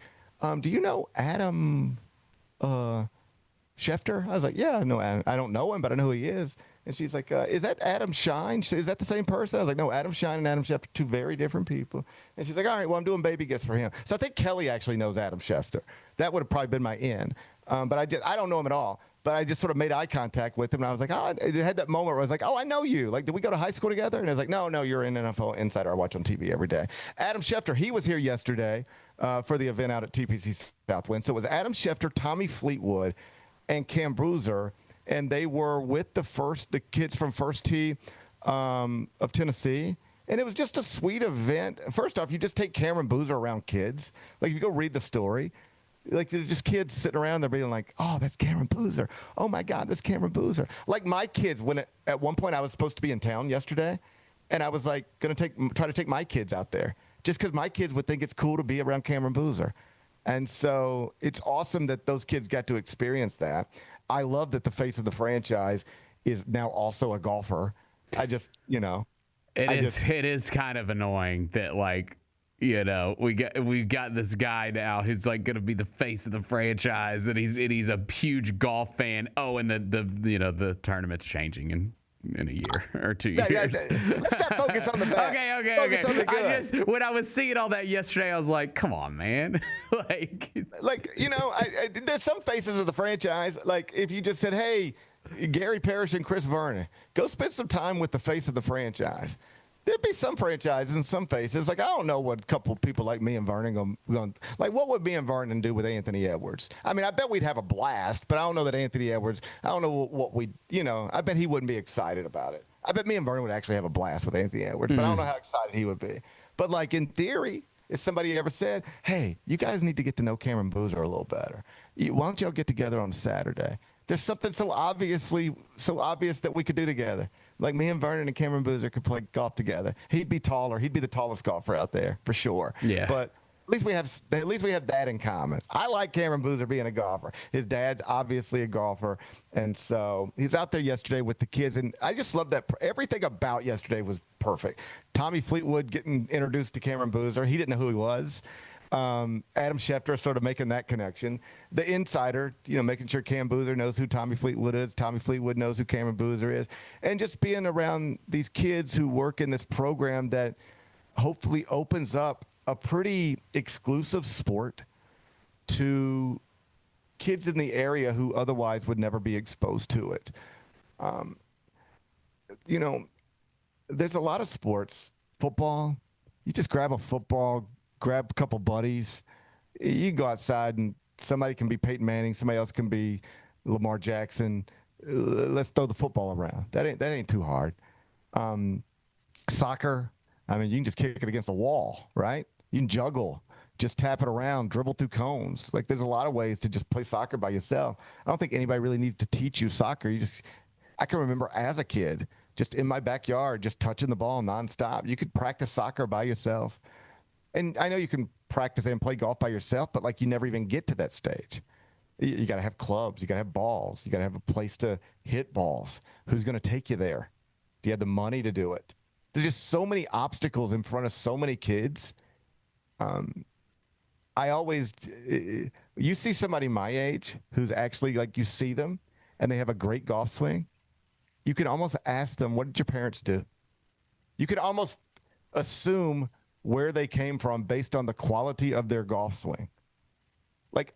do you know Adam Schefter? I was like, yeah, I know Adam. I don't know him, but I know who he is. And she's like, is that Adam Shine? She said, is that the same person? I was like, no, Adam Shine and Adam Schefter, 2 very different people. And she's like, all right, well, I'm doing baby gifts for him. So I think Kelly actually knows Adam Schefter. That would have probably been my in. But I don't know him at all. But I just sort of made eye contact with him. And I was like, I had that moment where I was like, oh, I know you. Like, did we go to high school together? And I was like, no, you're an NFL insider I watch on TV every day. Adam Schefter, he was here yesterday for the event out at TPC Southwind. So it was Adam Schefter, Tommy Fleetwood, and Cam Bruiser. And they were with the kids from First Tee of Tennessee. And it was just a sweet event. First off, you just take Cameron Boozer around kids. Like, if you go read the story, like, they're just kids sitting around there being like, oh, that's Cameron Boozer. Oh, my God, that's Cameron Boozer. Like, my kids, at one point I was supposed to be in town yesterday, and I was like going to try to take my kids out there just because my kids would think it's cool to be around Cameron Boozer. And so it's awesome that those kids got to experience that. I love that the face of the franchise is now also a golfer. It
is kind of annoying that, like, we've got this guy now who's like going to be the face of the franchise, and he's a huge golf fan. Oh, and the tournament's changing in a year or 2 years.
Let's not focus on the bad.
Okay.
Focus on the good.
When I was seeing all that yesterday, I was like, come on, man.
There's some faces of the franchise. Like, if you just said, hey, Gary Parrish and Chris Vernon, go spend some time with the face of the franchise. there'd be some franchises and some faces. Like, I don't know what a couple of people like me and Vernon going like, what would me and Vernon do with Anthony Edwards? I mean, I bet we'd have a blast, but I don't know that Anthony Edwards, I don't know what we, I bet he wouldn't be excited about it. I bet me and Vernon would actually have a blast with Anthony Edwards, but I don't know how excited he would be. But, like, in theory, if somebody ever said, hey, you guys need to get to know Cameron Boozer a little better, why don't y'all get together on Saturday? There's something so obvious that we could do together. Like, me and Vernon and Cameron Boozer could play golf together. He'd be taller. He'd be the tallest golfer out there for sure.
Yeah.
But at least we have that in common. I like Cameron Boozer being a golfer. His dad's obviously a golfer, and so he's out there yesterday with the kids. And I just love that everything about yesterday was perfect. Tommy Fleetwood getting introduced to Cameron Boozer. He didn't know who he was. Adam Schefter sort of making that connection. The insider, making sure Cam Boozer knows who Tommy Fleetwood is. Tommy Fleetwood knows who Cameron Boozer is. And just being around these kids who work in this program that hopefully opens up a pretty exclusive sport to kids in the area who otherwise would never be exposed to it. There's a lot of sports. Football, you just grab a football, grab a couple buddies. You can go outside and somebody can be Peyton Manning. Somebody else can be Lamar Jackson. Let's throw the football around. That ain't too hard. Soccer, I mean, you can just kick it against a wall, right? You can juggle, just tap it around, dribble through cones. Like, there's a lot of ways to just play soccer by yourself. I don't think anybody really needs to teach you soccer. I can remember as a kid, just in my backyard, just touching the ball nonstop. You could practice soccer by yourself. And I know you can practice and play golf by yourself, but, like, you never even get to that stage. You got to have clubs. You got to have balls. You got to have a place to hit balls. Who's going to take you there? Do you have the money to do it? There's just so many obstacles in front of so many kids. You see somebody my age who's actually, like, you see them and they have a great golf swing. You can almost ask them, what did your parents do? You could almost assume where they came from based on the quality of their golf swing. Like,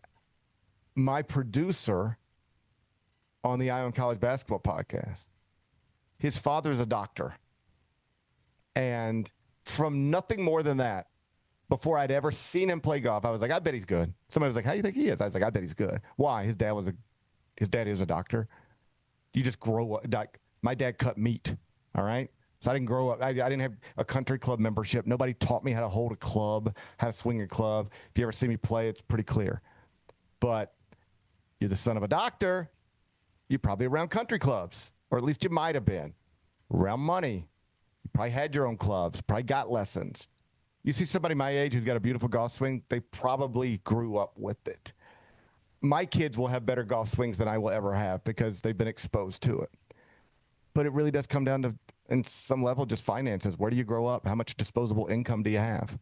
my producer on the Eye on College Basketball podcast, his father's a doctor. And from nothing more than that, before I'd ever seen him play golf, I was like, I bet he's good. Somebody was like, how do you think he is? I was like, I bet he's good. Why? His dad is a doctor. You just grow up. My dad cut meat, all right? So I didn't grow up. I didn't have a country club membership. Nobody taught me how to hold a club, how to swing a club. If you ever see me play, it's pretty clear. But you're the son of a doctor. You're probably around country clubs, or at least you might have been. Around money. You probably had your own clubs, probably got lessons. You see somebody my age who's got a beautiful golf swing, they probably grew up with it. My kids will have better golf swings than I will ever have because they've been exposed to it. But it really does come down to, in some level, just finances. Where do you grow up? How much disposable income do you have?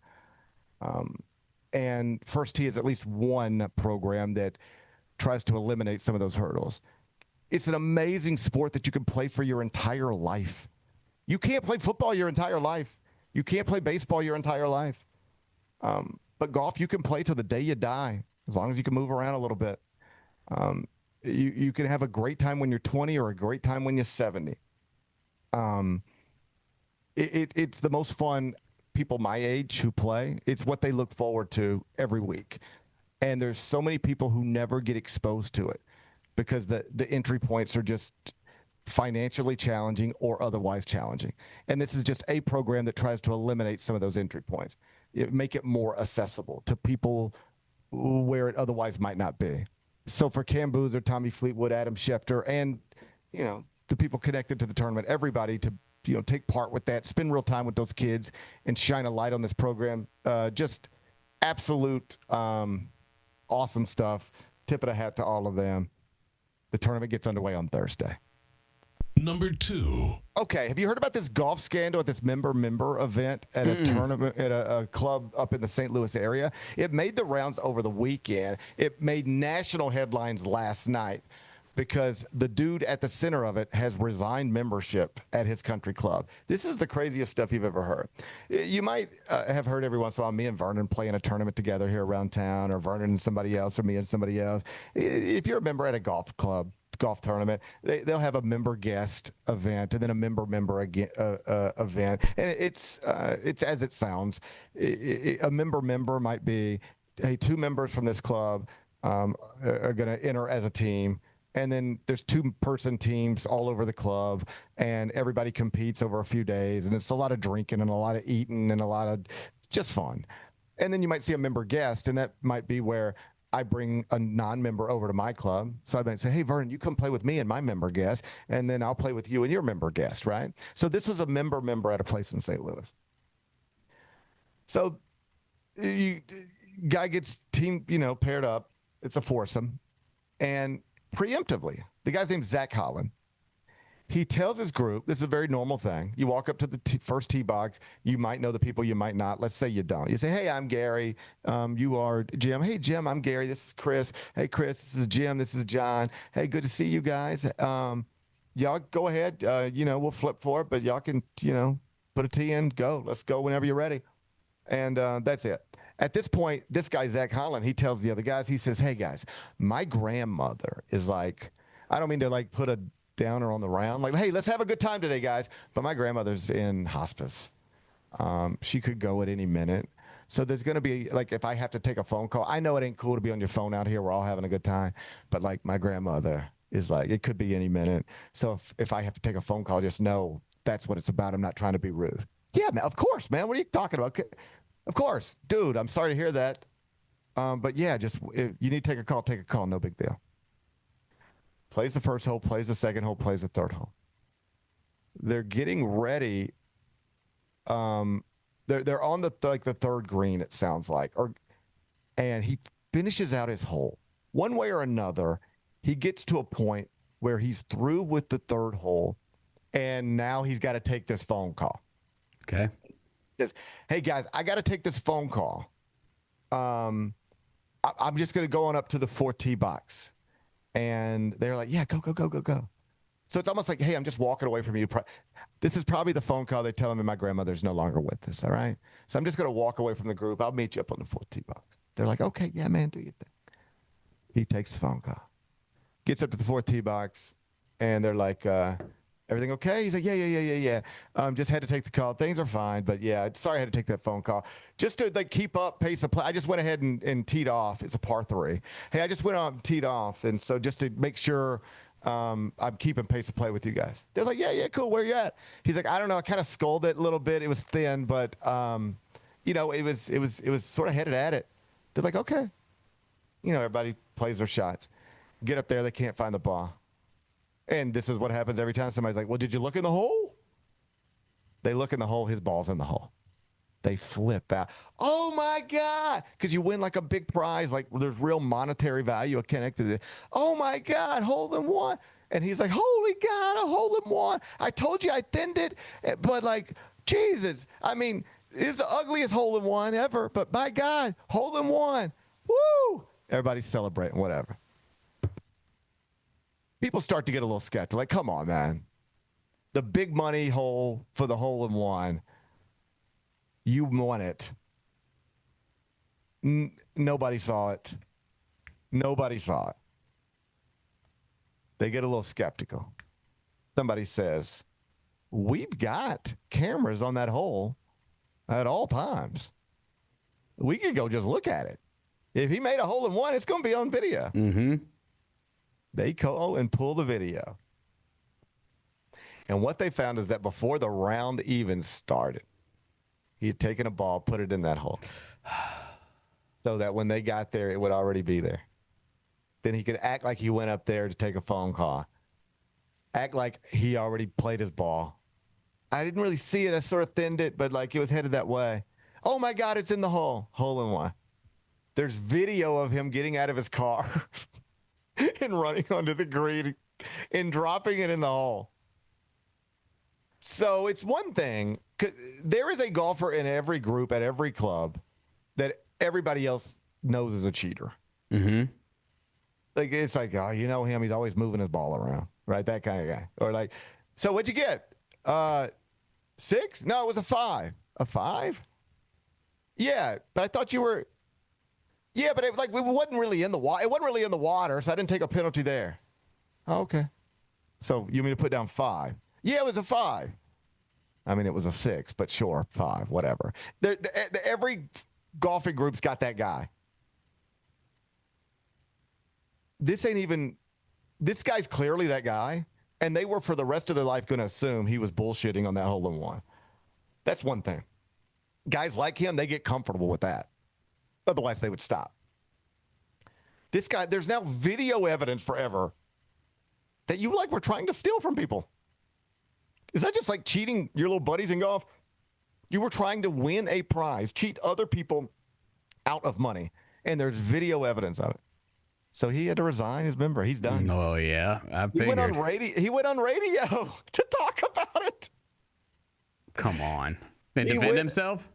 And First Tee is at least one program that tries to eliminate some of those hurdles. It's an amazing sport that you can play for your entire life. You can't play football your entire life. You can't play baseball your entire life. But golf, you can play till the day you die, as long as you can move around a little bit. You can have a great time when you're 20 or a great time when you're 70. It's the most fun people my age who play. It's what they look forward to every week. And there's so many people who never get exposed to it because the entry points are just financially challenging or otherwise challenging. And this is just a program that tries to eliminate some of those entry points, make it more accessible to people where it otherwise might not be. So for Cam Boozer, Tommy Fleetwood, Adam Schefter, and the people connected to the tournament, everybody to take part with that, spend real time with those kids, and shine a light on this program. Just absolute awesome stuff. Tip of the hat to all of them. The tournament gets underway on Thursday.
Number 2.
Okay, have you heard about this golf scandal at this member event at a tournament at a club up in the St. Louis area? It made the rounds over the weekend. It made national headlines last night because the dude at the center of it has resigned membership at his country club. This is the craziest stuff you've ever heard. You might have heard every once in a while me and Vernon playing a tournament together here around town, or Vernon and somebody else, or me and somebody else. If you're a member at a golf club, golf tournament, they'll have a member guest event and then a member event, and it's as it sounds. A member might be, hey, 2 members from this club are going to enter as a team. And then there's 2-person teams all over the club, and everybody competes over a few days. And it's a lot of drinking and a lot of eating and a lot of just fun. And then you might see a member guest, and that might be where I bring a non-member over to my club. So I might say, hey, Vernon, you come play with me and my member guest, and then I'll play with you and your member guest, right? So this was a member at a place in St. Louis. So guy gets team, paired up. It's a foursome. And preemptively, the guy's name's Zach Holland. He tells his group, this is a very normal thing. You walk up to the first tee box. You might know the people, you might not. Let's say you don't. You say, hey, I'm Gary. You are Jim. Hey, Jim, I'm Gary. This is Chris. Hey, Chris, this is Jim. This is John. Hey, good to see you guys. Y'all go ahead. We'll flip for it, but y'all can, put a tee in. Go. Let's go whenever you're ready. And that's it. At this point, this guy, Zach Holland, he tells the other guys, he says, hey, guys, my grandmother is like, I don't mean to like put a downer on the round. Like, hey, let's have a good time today, guys. But my grandmother's in hospice. She could go at any minute. So there's going to be, like, if I have to take a phone call, I know it ain't cool to be on your phone out here. We're all having a good time. But, like, my grandmother is like, it could be any minute. So if I have to take a phone call, just know that's what it's about. I'm not trying to be rude. Yeah, man, of course, man. What are you talking about? Of course. Dude, I'm sorry to hear that. But, yeah, just if you need to take a call, take a call. No big deal. Plays the first hole, plays the second hole, plays the third hole. They're getting ready. They're on the third green, it sounds like. And he finishes out his hole. One way or another, he gets to a point where he's through with the third hole, and now he's got to take this phone call.
Okay.
He says, hey, guys, I got to take this phone call. I'm just going to go on up to the 4th tee box. And they're like, yeah, go. So it's almost like, hey, I'm just walking away from you. This is probably the phone call they tell me my grandmother's no longer with us, all right? So I'm just going to walk away from the group. I'll meet you up on the 4th tee box. They're like, okay, yeah, man, do your thing. He takes the phone call. Gets up to the 4th tee box, and they're like, everything okay? He's like, yeah. Just had to take the call. Things are fine, but yeah, sorry I had to take that phone call. Just to like keep up pace of play, I just went ahead and teed off. It's a par 3. Hey, I just went on teed off, and so just to make sure I'm keeping pace of play with you guys. They're like, yeah, cool. Where you at? He's like, I don't know. I kind of sculled it a little bit. It was thin, but it was sort of headed at it. They're like, okay. Everybody plays their shots. Get up there. They can't find the ball. And this is what happens every time. Somebody's like, well, did you look in the hole? They look in the hole. His ball's in the hole. They flip out. Oh, my God. Because you win like a big prize. Like there's real monetary value connected to it. Oh, my God. Hole in one. And he's like, holy God, a hole in one. I told you I thinned it. But like, Jesus. I mean, it's the ugliest hole in one ever. But by God, hole in one. Woo. Everybody's celebrating, whatever. People start to get a little skeptical. Like, come on, man. The big money hole for the hole in one. You won it. Nobody saw it. Nobody saw it. They get a little skeptical. Somebody says, we've got cameras on that hole at all times. We could go just look at it. If he made a hole in one, it's going to be on video.
Mm-hmm.
They go and pull the video. And what they found is that before the round even started, he had taken a ball, put it in that hole. So that when they got there, it would already be there. Then he could act like he went up there to take a phone call. Act like he already played his ball. I didn't really see it. I sort of thinned it, but like it was headed that way. Oh, my God, it's in the hole. Hole in one. There's video of him getting out of his car and running onto the green and dropping it in the hole. So it's one thing. There is a golfer in every group at every club that everybody else knows is a cheater.
Mm-hmm.
Like it's like, oh, you know him. He's always moving his ball around, right? That kind of guy. Or like, so what'd you get? 6? No, it was a 5. A 5? Yeah, but I thought you were. Yeah, but it wasn't really in the water. It wasn't really in the water, so I didn't take a penalty there. Oh, okay. So you mean to put down 5? Yeah, it was a 5. I mean, it was a 6, but sure, 5, whatever. Every golfing group's got that guy. This guy's clearly that guy, and they were for the rest of their life going to assume he was bullshitting on that hole-in-one. That's one thing. Guys like him, they get comfortable with that. Otherwise, they would stop. This guy, there's now video evidence forever that you were trying to steal from people. Is that just like cheating your little buddies in golf? You were trying to win a prize, cheat other people out of money, and there's video evidence of it. So he had to resign his member. He's done.
Oh, yeah.
He went on radio to talk about it.
Come on. And defend himself?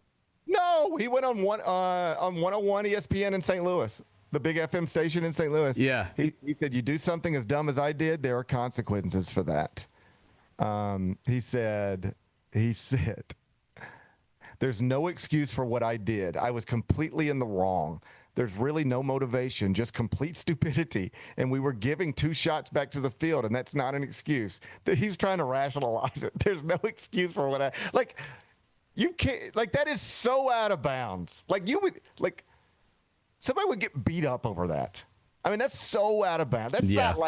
No, he went on 101 ESPN in St. Louis, the big FM station in St. Louis.
Yeah.
He said, you do something as dumb as I did, there are consequences for that. He said, there's no excuse for what I did. I was completely in the wrong. There's really no motivation, just complete stupidity. And we were giving 2 shots back to the field, and that's not an excuse. He's trying to rationalize it. There's no excuse for what you can't, that is so out of bounds. Somebody would get beat up over that. I mean, that's so out of bounds. That's not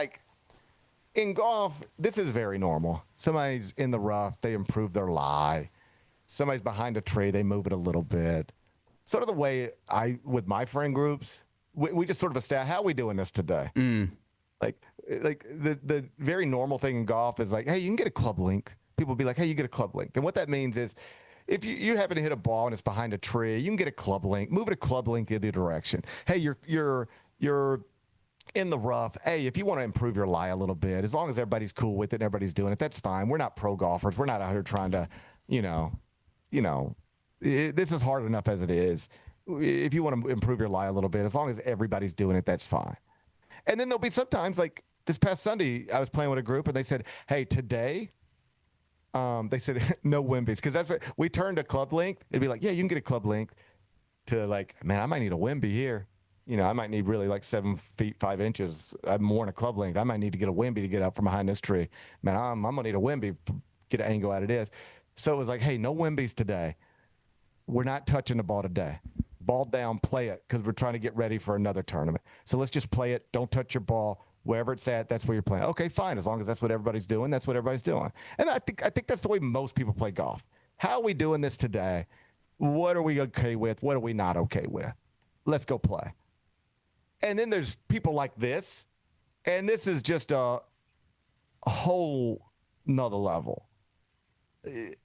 in golf, this is very normal. Somebody's in the rough, they improve their lie. Somebody's behind a tree, they move it a little bit. Sort of the way with my friend groups, we just sort of establish, how are we doing this today? Like the very normal thing in golf is hey, you can get a club link. People be like, hey, you get a club link. And what that means is, if you happen to hit a ball and it's behind a tree, you can get a club link. Move it a club link in the direction. Hey, you're in the rough. Hey, if you want to improve your lie a little bit, as long as everybody's cool with it and everybody's doing it, that's fine. We're not pro golfers. We're not out here trying to, this is hard enough as it is. If you want to improve your lie a little bit, as long as everybody's doing it, that's fine. And then there'll be sometimes, like this past Sunday, I was playing with a group and they said, hey, today, they said no Wimbies, because that's what we turned a club link. It'd be like, yeah, you can get a club link, to man, I might need a Wimby here. I might need really 7 feet 5 inches. I'm more in a club length. I might need to get a Wimby to get up from behind this tree. Man, I'm gonna need a Wimby, get an angle out of this. So it was like, hey, no Wimbies today. We're not touching the ball today. Ball down, play it, because we're trying to get ready for another tournament. So let's just play it. Don't touch your ball. Wherever it's at, that's where you're playing. Okay, fine. As long as that's what everybody's doing, that's what everybody's doing. And I think that's the way most people play golf. How are we doing this today? What are we okay with? What are we not okay with? Let's go play. And then there's people like this, and this is just a whole nother level.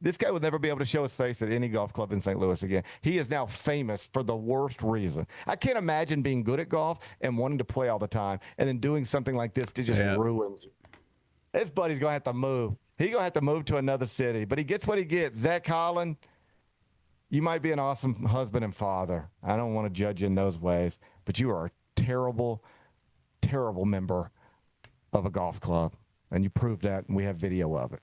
This guy would never be able to show his face at any golf club in St. Louis again. He is now famous for the worst reason. I can't imagine being good at golf and wanting to play all the time and then doing something like this to just ruins you. His buddy's going to have to move. He's going to have to move to another city, but he gets what he gets. Zach Holland, you might be an awesome husband and father. I don't want to judge you in those ways, but you are a terrible, terrible member of a golf club, and you proved that, and we have video of it.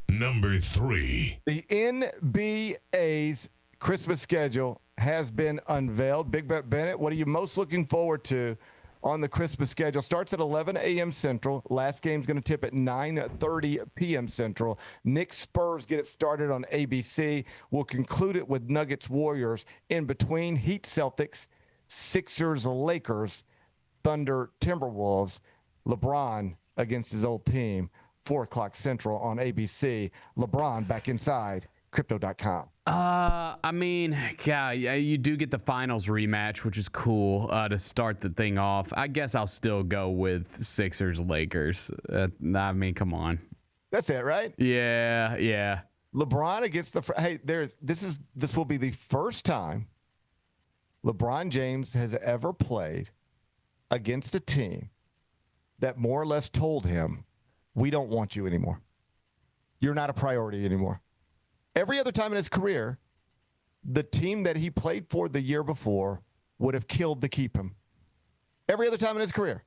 Number 3.
The NBA's Christmas schedule has been unveiled. Big Bet Bennett, what are you most looking forward to on the Christmas schedule? Starts at 11 a.m. Central. Last game's going to tip at 9:30 p.m. Central. Knicks Spurs get it started on ABC. We'll conclude it with Nuggets Warriors. In between, Heat Celtics, Sixers Lakers, Thunder Timberwolves, LeBron against his old team. 4 o'clock Central on ABC. LeBron back inside Crypto.com.
I mean, yeah, you do get the finals rematch, which is cool to start the thing off. I guess I'll still go with Sixers Lakers. I mean, come on.
That's it, right?
Yeah.
LeBron against this will be the first time LeBron James has ever played against a team that more or less told him, we don't want you anymore. You're not a priority anymore. Every other time in his career, the team that he played for the year before would have killed to keep him. Every other time in his career.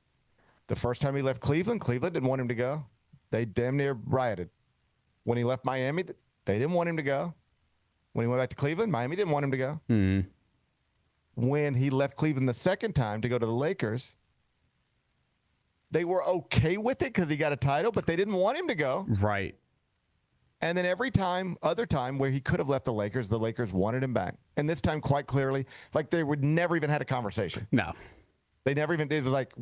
The first time he left Cleveland didn't want him to go. They damn near rioted. When he left Miami, they didn't want him to go. When he went back to Cleveland, Miami didn't want him to go.
Mm-hmm.
When he left Cleveland the second time to go to the Lakers, They were okay with it because he got a title, but they didn't want him to go.
Right.
And then other time where he could have left the Lakers wanted him back. And this time, quite clearly, like they would never even had a conversation.
No.
They never even did. It was like,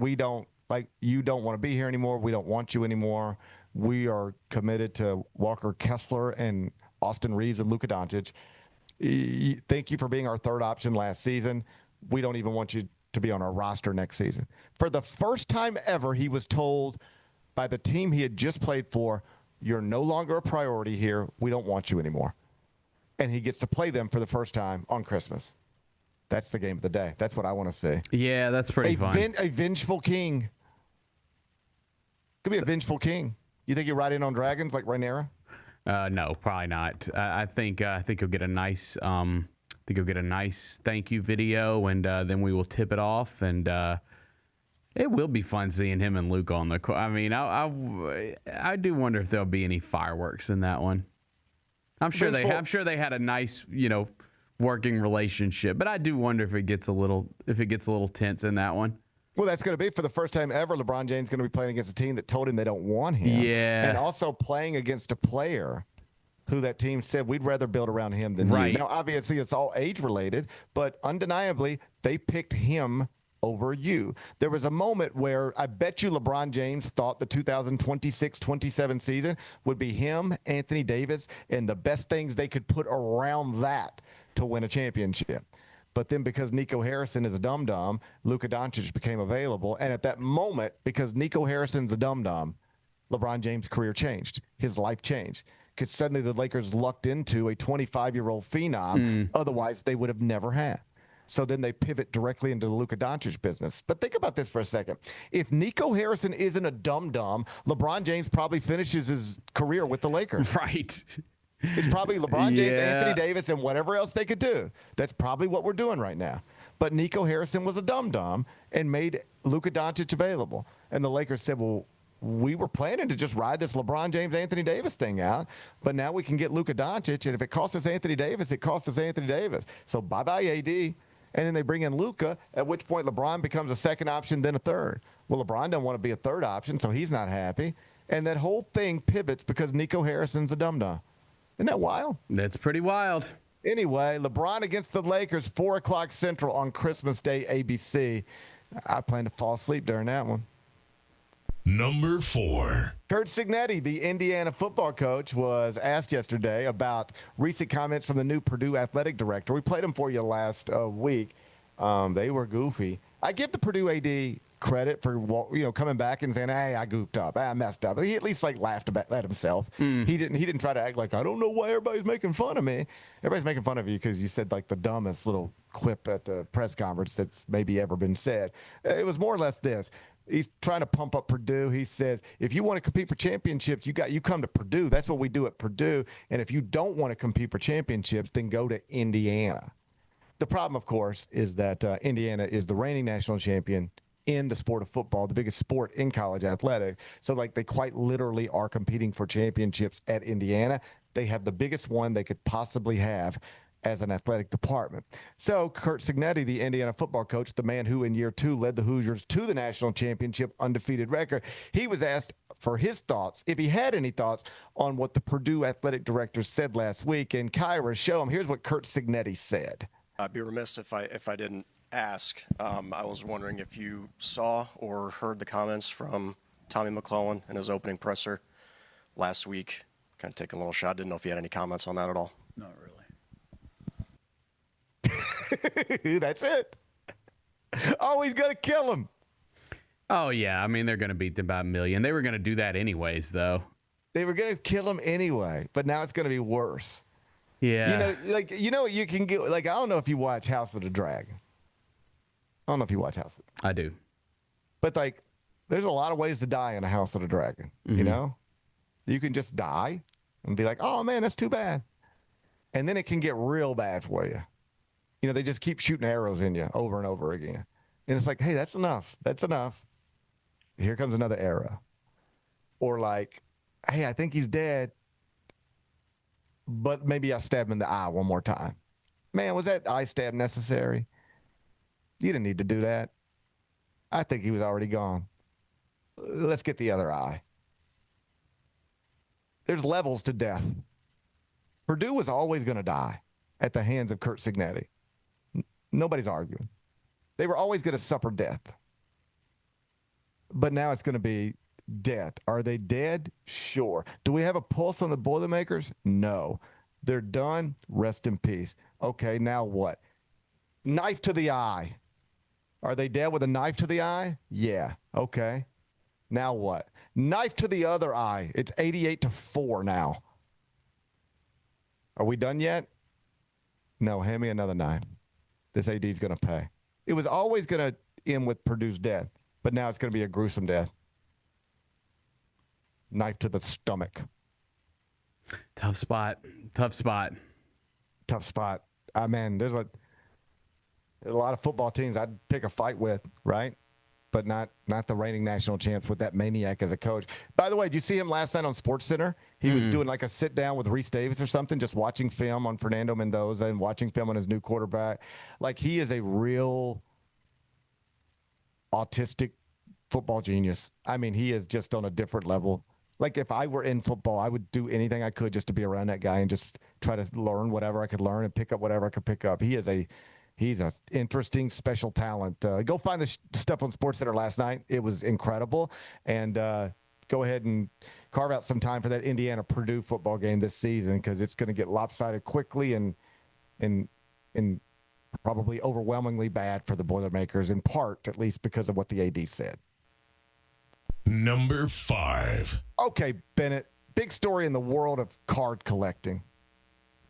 you don't want to be here anymore. We don't want you anymore. We are committed to Walker Kessler and Austin Reeves and Luka Doncic. Thank you for being our third option last season. We don't even want you to be on our roster next season. For the first time ever, he was told by the team he had just played for, you're no longer a priority here. We don't want you anymore. And he gets to play them for the first time on Christmas. That's the game of the day. That's what I want to see.
Yeah, that's pretty fun.
A vengeful king. Could be a vengeful king. You think you ride in on dragons like Rhaenyra?
No, probably not. I think he'll get a nice thank you video, and then we will tip it off, and it will be fun seeing him and Luke on the court. I mean, I do wonder if there'll be any fireworks in that one. I'm sure they had a nice, working relationship, but I do wonder if it gets a little tense in that one.
Well, that's going to be for the first time ever. LeBron James going to be playing against a team that told him they don't want him.
Yeah,
and also playing against a player who that team said we'd rather build around him than
right.
you. Now, obviously, it's all age related, but undeniably, they picked him over you. There was a moment where I bet you LeBron James thought the 2026-27 season would be him, Anthony Davis, and the best things they could put around that to win a championship. But then because Nico Harrison is a dum-dum, Luka Doncic became available. And at that moment, because Nico Harrison's a dum-dum, LeBron James' career changed. His life changed. Because suddenly the Lakers lucked into a 25-year-old phenom. Otherwise, they would have never had. So then they pivot directly into the Luka Doncic business. But think about this for a second. If Nico Harrison isn't a dum-dum, LeBron James probably finishes his career with the Lakers.
Right.
It's probably LeBron James, Anthony Davis, and whatever else they could do. That's probably what we're doing right now. But Nico Harrison was a dum-dum and made Luka Doncic available. And the Lakers said, well, we were planning to just ride this LeBron James, Anthony Davis thing out, but now we can get Luka Doncic, and if it costs us Anthony Davis, it costs us Anthony Davis. So bye-bye AD. And then they bring in Luka, at which point LeBron becomes a second option, then a third. Well, LeBron doesn't want to be a third option, so he's not happy. And that whole thing pivots because Nico Harrison's a dum-dum. Isn't that wild?
That's pretty wild.
Anyway, LeBron against the Lakers, 4 o'clock Central on Christmas Day, ABC. I plan to fall asleep during that one.
Number 4.
Curt Cignetti, the Indiana football coach, was asked yesterday about recent comments from the new Purdue athletic director. We played them for you last week. They were goofy. I give the Purdue AD credit for coming back and saying, "Hey, I goofed up. I messed up." He at least laughed at himself. He didn't try to act like, "I don't know why everybody's making fun of me." Everybody's making fun of you because you said the dumbest little quip at the press conference that's maybe ever been said. It was more or less this. He's trying to pump up Purdue. He says, if you want to compete for championships, you come to Purdue. That's what we do at Purdue. And if you don't want to compete for championships, then go to Indiana. The problem, of course, is that Indiana is the reigning national champion in the sport of football, the biggest sport in college athletics. So, they quite literally are competing for championships at Indiana. They have the biggest one they could possibly have as an athletic department. So Curt Cignetti, the Indiana football coach, the man who in year 2 led the Hoosiers to the national championship undefeated record, he was asked for his thoughts, if he had any thoughts on what the Purdue athletic director said last week. And Kyra, show him. Here's what Curt Cignetti said.
I'd be remiss if I didn't ask. I was wondering if you saw or heard the comments from Tommy McClellan in his opening presser last week. Kind of taking a little shot. Didn't know if you had any comments on that at all.
Not really.
That's it. Oh, he's going to kill him.
Oh, yeah. I mean, they're going to beat them by 1 million. They were going to do that anyways, though.
They were going to kill him anyway, but now it's going to be worse.
Yeah.
You can get, I don't know if you watch House of the Dragon. I don't know if you watch House of the Dragon.
I do.
But, there's a lot of ways to die in a House of the Dragon, you know? You can just die and be like, oh, man, that's too bad. And then it can get real bad for you. They just keep shooting arrows in you over and over again. And it's like, hey, that's enough. That's enough. Here comes another arrow. Or hey, I think he's dead, but maybe I stab him in the eye one more time. Man, was that eye stab necessary? You didn't need to do that. I think he was already gone. let's get the other eye. There's levels to death. Purdue was always going to die at the hands of Curt Cignetti. Nobody's arguing. They were always going to suffer death. But now it's going to be death. Are they dead? Sure. Do we have a pulse on the Boilermakers? No. They're done. Rest in peace. Okay, now what? Knife to the eye. Are they dead with a knife to the eye? Yeah. Okay. Now what? Knife to the other eye. It's 88-4 now. Are we done yet? No, hand me another knife. This AD's going to pay. It was always going to end with Purdue's death, but now it's going to be a gruesome death. Knife to the stomach.
Tough spot. Tough spot.
Tough spot. Man, there's a lot of football teams I'd pick a fight with, right? But not the reigning national champs with that maniac as a coach. By the way, did you see him last night on SportsCenter? He was doing like a sit down with Reese Davis or something, just watching film on Fernando Mendoza and watching film on his new quarterback. Like, he is a real autistic football genius. I mean, he is just on a different level. Like, if I were in football, I would do anything I could just to be around that guy and just try to learn whatever I could learn and pick up whatever I could pick up. He's an interesting, special talent. Go find the stuff on SportsCenter last night. It was incredible. And go ahead and carve out some time for that Indiana-Purdue football game this season, because it's going to get lopsided quickly and probably overwhelmingly bad for the Boilermakers, in part, at least, because of what the AD said.
Number 5.
Okay, Bennett, big story in the world of card collecting.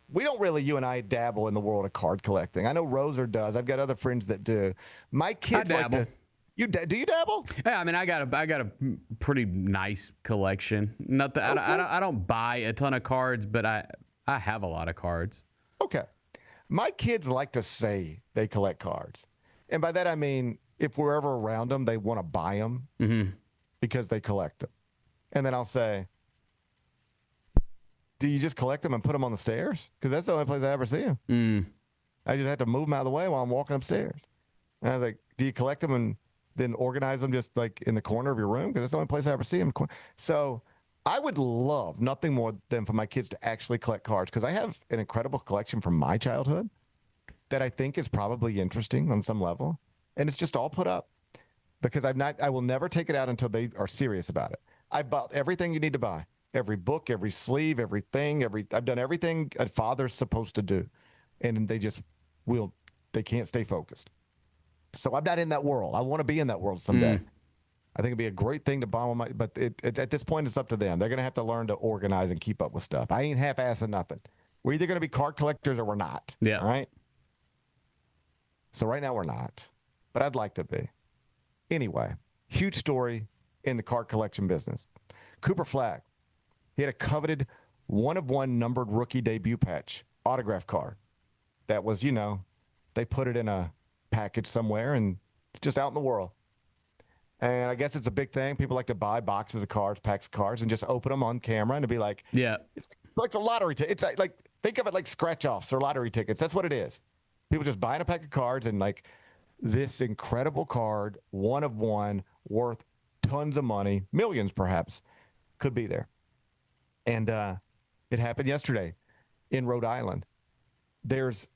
We don't really, you and I, dabble in the world of card collecting. I know Roser does. I've got other friends that do. My kids like to. Do you dabble?
Yeah, I mean, I got a pretty nice collection. Not that I don't buy a ton of cards, but I have a lot of cards.
Okay, my kids like to say they collect cards, and by that I mean if we're ever around them, they want to buy them because they collect them, and then I'll say, do you just collect them and put them on the stairs? Because that's the only place I ever see them. I just have to move them out of the way while I'm walking upstairs. And I was like, do you collect them and then organize them just like in the corner of your room? Because that's the only place I ever see them. So I would love nothing more than for my kids to actually collect cards, because I have an incredible collection from my childhood that I think is probably interesting on some level. And it's just all put up because I will never take it out until they are serious about it. I bought everything you need to buy. Every book, every sleeve, everything, I've done everything a father's supposed to do. And they can't stay focused. So I'm not in that world. I want to be in that world someday. I think it'd be a great thing to bomb them, but at this point, it's up to them. They're going to have to learn to organize and keep up with stuff. I ain't half-assing nothing. We're either going to be card collectors or we're not.
Yeah.
All right? So right now we're not, but I'd like to be. Anyway, huge story in the card collection business. Cooper Flagg. He had a coveted one-of-one numbered rookie debut patch, autograph card. That was, they put it in a package somewhere and just out in the world. And I guess it's a big thing. People like to buy boxes of cards, packs of cards, and just open them on camera and be like,
yeah,
it's like a lottery ticket. It's like, think of it like scratch-offs or lottery tickets. That's what it is. People just buying a pack of cards, and like this incredible card, one of one, worth tons of money, millions perhaps, could be there. And it happened yesterday in Rhode Island. There's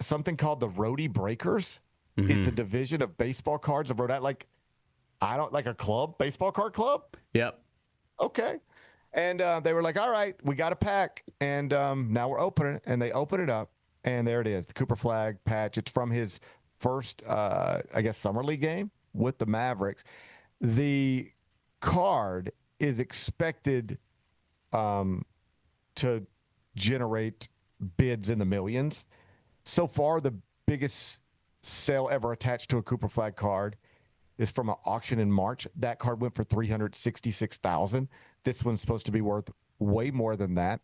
something called the Rhodey Breakers. It's a division of baseball cards of Rhode Island. Like a club, baseball card club?
Yep.
Okay. And they were like, all right, we got a pack. And now we're opening it. And they open it up. And there it is, the Cooper Flagg patch. It's from his first, summer league game with the Mavericks. The card is expected to generate bids in the millions. So far, the biggest sale ever attached to a Cooper Flagg card is from an auction in March. That card went for $366,000. This one's supposed to be worth way more than that.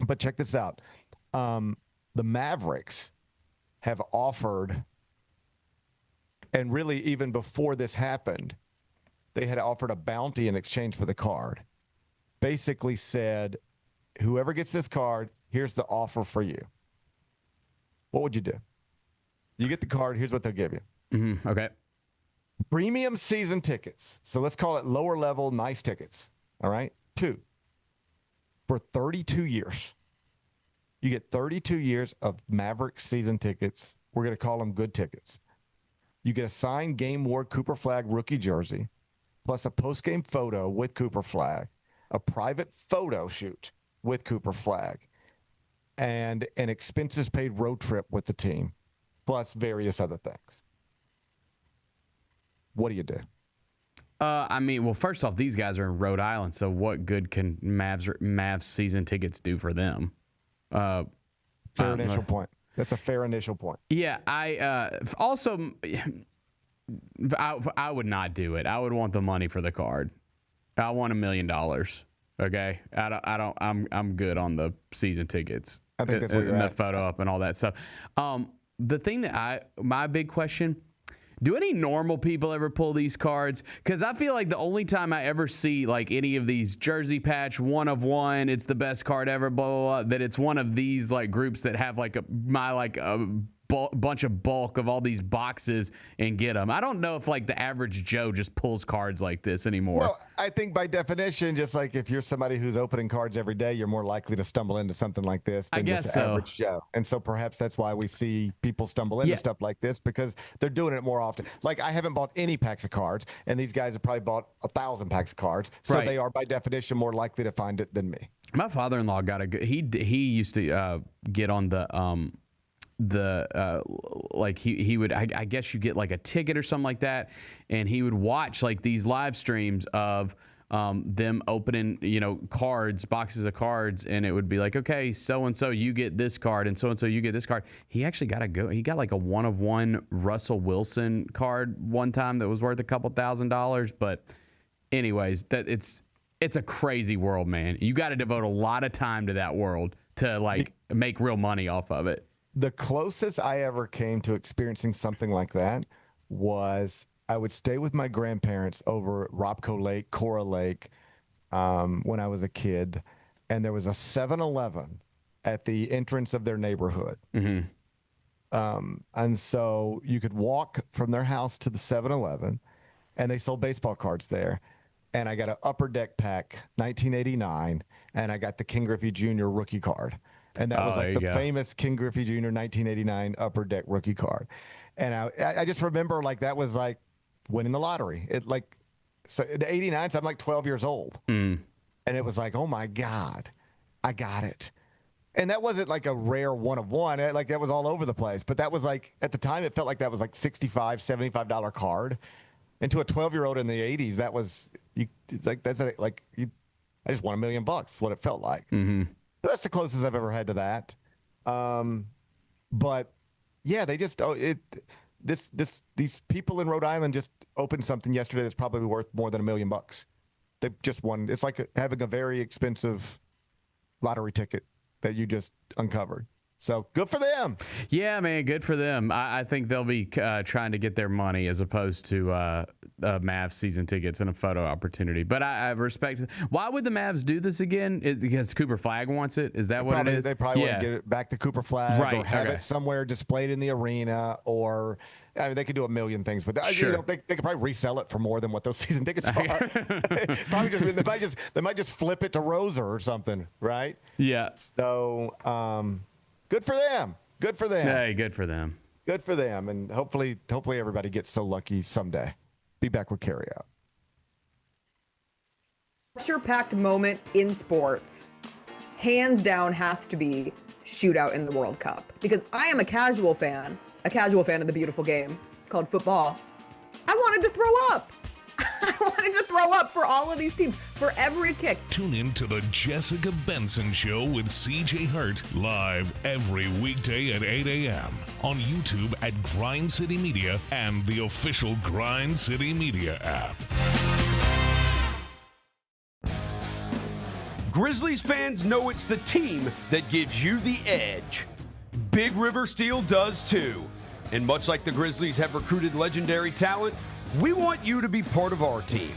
But check this out. The Mavericks have offered, and really even before this happened, they had offered a bounty in exchange for the card. Basically said, whoever gets this card, here's the offer for you. What would you do? You get the card, here's what they'll give you.
Okay.
Premium season tickets. So let's call it lower level, nice tickets. All right. 2 for 32 years. You get 32 years of Maverick season tickets. We're going to call them good tickets. You get a signed Game Ward Cooper Flag rookie jersey, plus a post-game photo with Cooper Flag, a private photo shoot with Cooper Flag, and an expenses-paid road trip with the team, plus various other things. What do you do?
Well, first off, these guys are in Rhode Island, so what good can Mavs season tickets do for them?
Fair initial point. That's a fair initial point.
Yeah, I would not do it. I would want the money for the card. I want $1 million. Okay, I'm good on the season tickets.
I think that's what you're
and
at.
the photo up and all that stuff. The thing that my big question. Do any normal people ever pull these cards? Because I feel like the only time I ever see like any of these jersey patch 1 of 1, it's the best card ever, blah, blah, blah, that it's one of these like groups that have like a bunch of bulk of all these boxes and get them. I don't know if like the average Joe just pulls cards like this anymore.
Well, I think by definition, just like if you're somebody who's opening cards every day, you're more likely to stumble into something like this than just average Joe. And so perhaps that's why we see people stumble into stuff like this, because they're doing it more often. Like I haven't bought any packs of cards, and these guys have probably bought 1,000 packs of cards. So they are by definition more likely to find it than me.
My father-in-law got a good, he used to get on he would, I guess you get like a ticket or something like that, and he would watch like these live streams of them opening cards, boxes of cards, and it would be like, okay, so and so you get this card, and so you get this card. He actually got like a 1 of 1 Russell Wilson card one time that was worth a couple $1,000. But anyways, it's a crazy world, man. You got to devote a lot of time to that world to like make real money off of it.
The closest I ever came to experiencing something like that was I would stay with my grandparents over at Robco Lake, Cora Lake, when I was a kid, and there was a 7-Eleven at the entrance of their neighborhood. Mm-hmm. And so you could walk from their house to the 7-Eleven, and they sold baseball cards there. And I got an Upper Deck pack, 1989, and I got the Ken Griffey Jr. rookie card. And that was like the famous Ken Griffey Jr. 1989 Upper Deck rookie card. And I just remember like that was like winning the lottery. So in 89, so I'm like 12 years old. And it was like, oh my God, I got it. And that wasn't like a rare 1 of 1. Like that was all over the place. But that was like, at the time, it felt like that was like $65, $75 card. And to a 12-year-old in the 80s, that was I just won $1 million. What it felt like. Mm-hmm. That's the closest I've ever had to that. But yeah, they just these people in Rhode Island just opened something yesterday that's probably worth more than $1 million. They just won. It's like having a very expensive lottery ticket that you just uncovered. So good for them.
Yeah, man, good for them. I think they'll be trying to get their money as opposed to Mavs season tickets and a photo opportunity. But I respect it. Why would the Mavs do this again? Because Cooper Flag wants it? Is that what it is?
They probably want to get it back to Cooper Flag or have it somewhere displayed in the arena, or they could do a million things. But they could probably resell it for more than what those season tickets are. They might just flip it to Rosa or something, right?
Yeah.
So good for them. Good for them.
Hey, good for them.
Good for them. And hopefully everybody gets so lucky someday. Be back with Carryout.
Pressure-packed moment in sports, hands down, has to be shootout in the World Cup. Because I am a casual fan of the beautiful game called football. I wanted to throw up. I wanted to throw up for all of these teams, for every kick.
Tune in to the Jessica Benson Show with CJ Hurt, live every weekday at 8 a.m. on YouTube at Grind City Media and the official Grind City Media app.
Grizzlies fans know it's the team that gives you the edge. Big River Steel does too. And much like the Grizzlies have recruited legendary talent, we want you to be part of our team.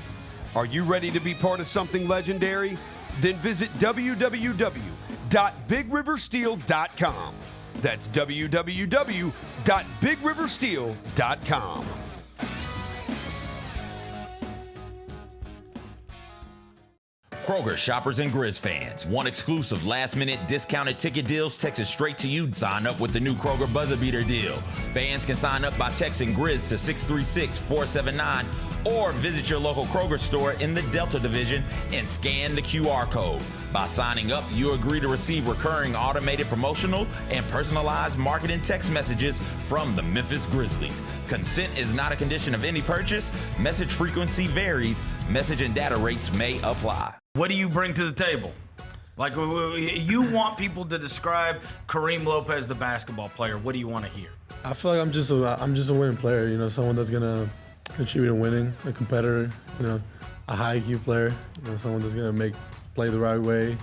Are you ready to be part of something legendary? Then visit www.bigriversteel.com. That's www.bigriversteel.com.
Kroger shoppers and Grizz fans, want exclusive last-minute discounted ticket deals texted straight to you? Sign up with the new Kroger Buzzer Beater deal. Fans can sign up by texting Grizz to 636-479 or visit your local Kroger store in the Delta Division and scan the QR code. By signing up, you agree to receive recurring automated promotional and personalized marketing text messages from the Memphis Grizzlies. Consent is not a condition of any purchase. Message frequency varies. Message and data rates may apply.
What do you bring to the table? Like, you want people to describe Kareem Lopez, the basketball player. What do you want to hear?
I feel like I'm just a winning player. You know, someone that's gonna contribute to winning, a competitor. You know, a high IQ player. You know, someone that's gonna play the right way.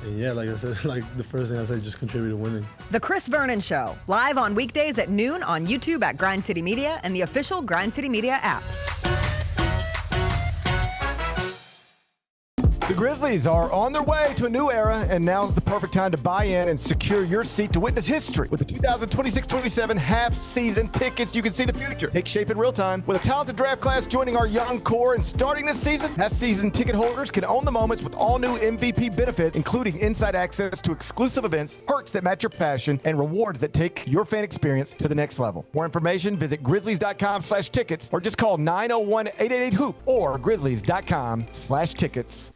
And yeah, like I said, like the first thing I said, just contribute to winning.
The Chris Vernon Show, live on weekdays at noon on YouTube at Grind City Media and the official Grind City Media app.
The Grizzlies are on their way to a new era, and now's the perfect time to buy in and secure your seat to witness history. With the 2026-27 half-season tickets, you can see the future take shape in real time. With a talented draft class joining our young core and starting this season, half-season ticket holders can own the moments with all new MVP benefits, including inside access to exclusive events, perks that match your passion, and rewards that take your fan experience to the next level. More information, visit grizzlies.com/tickets or just call 901-888-HOOP or grizzlies.com/tickets.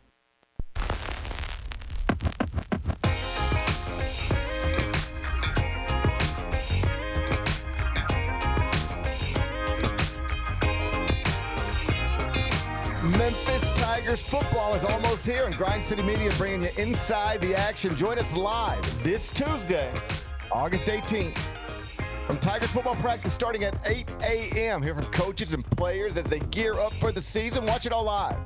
Memphis Tigers football is almost here, and Grind City Media is bringing you inside the action. Join us live this Tuesday, August 18th, from Tigers football practice starting at 8 a.m. Hear from coaches and players as they gear up for the season. Watch it all live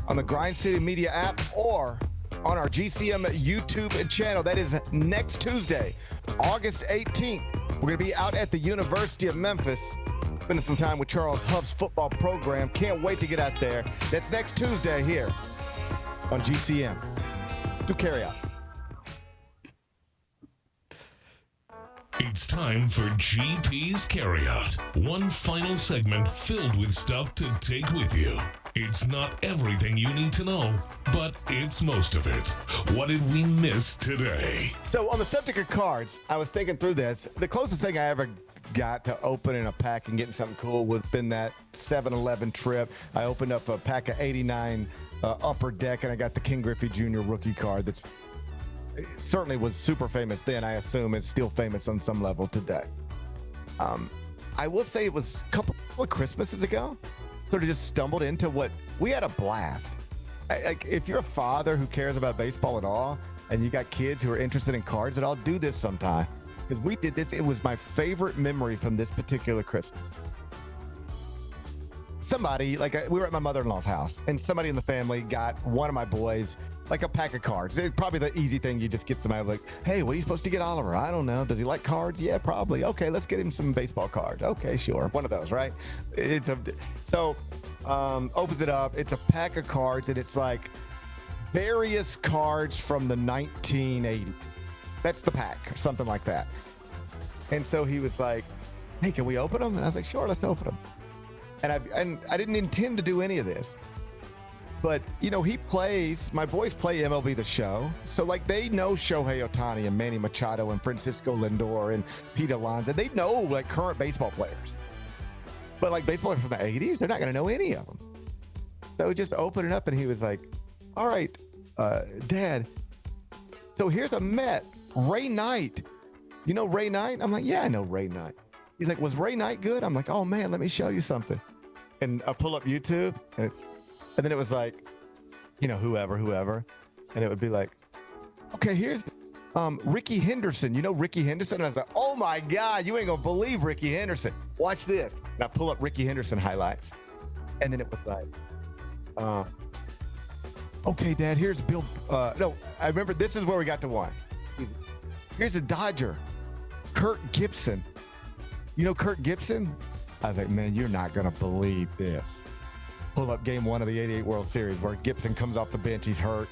on the Grind City Media app or on our GCM YouTube channel. That is next Tuesday, August 18th. We're going to be out at the University of Memphis, spending some time with Charles Huff's football program. Can't wait to get out there. That's next Tuesday here on GCM. Do carry out.
It's time for GP's Carryout. One final segment filled with stuff to take with you. It's not everything you need to know, but it's most of it. What did we miss today?
So on the subject of cards, I was thinking through this. The closest thing I ever got to opening a pack and getting something cool would have been that 7-Eleven trip. I opened up a pack of 89 Upper Deck, and I got the King Griffey Jr. rookie card that's certainly was super famous then. I assume it's still famous on some level today. I will say it was a couple of Christmases ago. Sort of just stumbled into what we had a blast. Like if you're a father who cares about baseball at all, and you got kids who are interested in cards at all, do this sometime. Because we did this. It was my favorite memory from this particular Christmas. Somebody, we were at my mother-in-law's house, and somebody in the family got one of my boys like a pack of cards. It's probably the easy thing. You just get somebody like, hey, what are you supposed to get Oliver? I don't know. Does he like cards? Yeah, probably. Okay, let's get him some baseball cards. Okay, sure. One of those, right? Opens it up. It's a pack of cards, and it's like various cards from the 1980s. That's the pack, or something like that. And so he was like, hey, can we open them? And I was like, sure, let's open them. And I didn't intend to do any of this. But, my boys play MLB The Show. So, they know Shohei Ohtani and Manny Machado and Francisco Lindor and Pete Alonso. They know, current baseball players. But, baseball from the 80s, they're not going to know any of them. So we just opened it up, and he was like, all right, Dad, so here's a Met, Ray Knight. You know Ray Knight? I'm like, yeah, I know Ray Knight. He's like, was Ray Knight good? I'm like, oh, man, let me show you something. And I pull up YouTube, and then it was like, whoever. And it would be like, okay, here's Ricky Henderson. You know Ricky Henderson? And I was like, oh, my God, you ain't going to believe Ricky Henderson. Watch this. And I pull up Ricky Henderson highlights. And then it was like, okay, Dad, here's Bill. No, I remember this is where we got to one. Here's a Dodger, Kirk Gibson. You know Kirk Gibson? I was like, man, you're not going to believe this. Pull up game 1 of the 88 World Series where Gibson comes off the bench. He's hurt.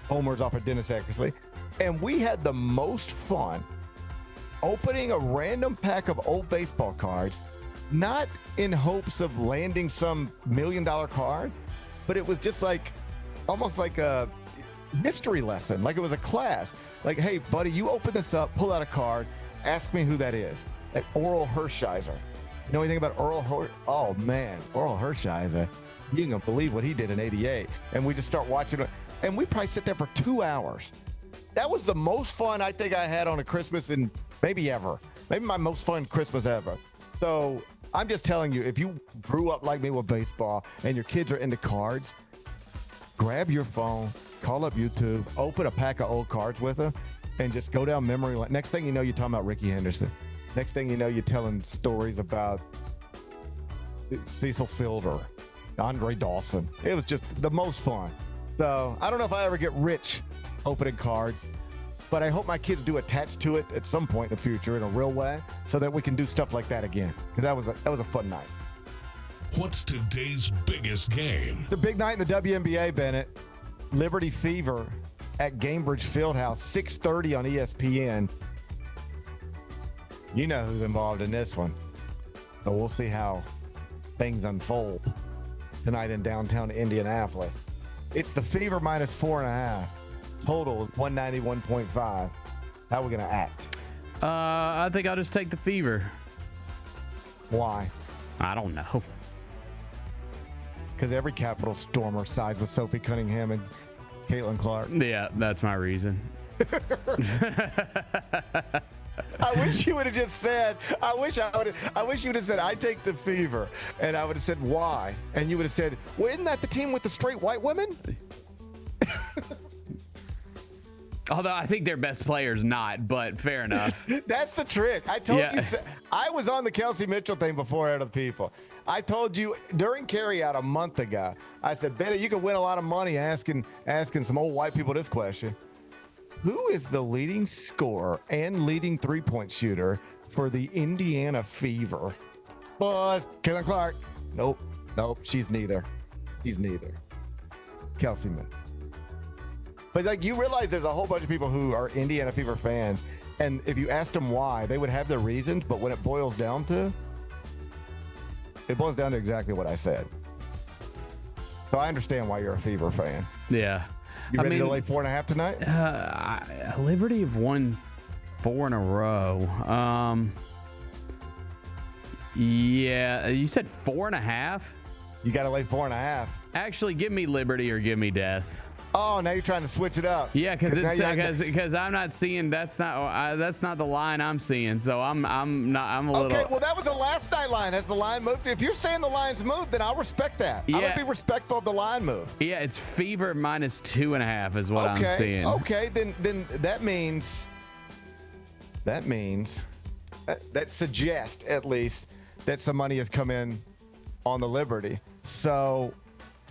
Homer's off of Dennis Eckersley. And we had the most fun opening a random pack of old baseball cards, not in hopes of landing some $1 million card, but it was just like almost like a history lesson, like it was a class. Like, hey, buddy, you open this up, pull out a card, ask me who that is. Like Oral Hershiser. You know anything about Oh, man, Oral Hershiser. You ain't going to believe what he did in 88. And we just start watching it. And we probably sit there for 2 hours. That was the most fun I think I had on a Christmas in maybe ever. Maybe my most fun Christmas ever. So I'm just telling you, if you grew up like me with baseball and your kids are into cards, grab your phone, call up YouTube, open a pack of old cards with them, and just go down memory lane. Next thing you know, you're talking about Ricky Henderson. Next thing you know, you're telling stories about Cecil Fielder, Andre Dawson. It was just the most fun. So I don't know if I ever get rich opening cards, but I hope my kids do attach to it at some point in the future in a real way so that we can do stuff like that again. Because that was a fun night.
What's today's biggest game?
It's a big night in the WNBA, Bennett. Liberty Fever at Gainbridge Fieldhouse, 6:30 on ESPN. You know who's involved in this one. So we'll see how things unfold tonight in downtown Indianapolis. It's the Fever minus 4.5. Total is 191.5. How are we going to act?
I think I'll just take the Fever.
Why?
I don't know.
Because every Capitol Stormer sides with Sophie Cunningham and Caitlin Clark.
Yeah, that's my reason.
I wish you would have just said, I wish you would have said, I take the Fever. And I would have said, why? And you would have said, well, isn't that the team with the straight white women?
Although I think their best player's not, but fair enough.
That's the trick. I told you. I was on the Kelsey Mitchell thing before other people. I told you during carryout a month ago, I said, Betty, you can win a lot of money asking some old white people this question. Who is the leading scorer and leading three-point shooter for the Indiana Fever? Buzz, Caitlin Clark. Nope. She's neither. Kelsey Mitchell. But like you realize there's a whole bunch of people who are Indiana Fever fans, and if you asked them why, they would have their reasons, but when it boils down to exactly what I said. So I understand why you're a Fever fan.
Yeah.
You ready to lay 4.5 tonight?
Liberty have won 4 in a row. Yeah, you said 4.5?
You got to lay 4.5.
Actually, give me Liberty or give me Death.
Oh, now you're trying to switch it up.
Yeah, because I'm not seeing that's not the line I'm seeing. So I'm a little.
Okay, well that was the last night line. Has the line moved? If you're saying the line's moved, then I'll respect that.
Yeah.
I'm gonna be respectful of the line move.
Yeah, it's Fever minus 2.5 is what I'm seeing.
Okay, then that means that suggests at least that some money has come in on the Liberty. So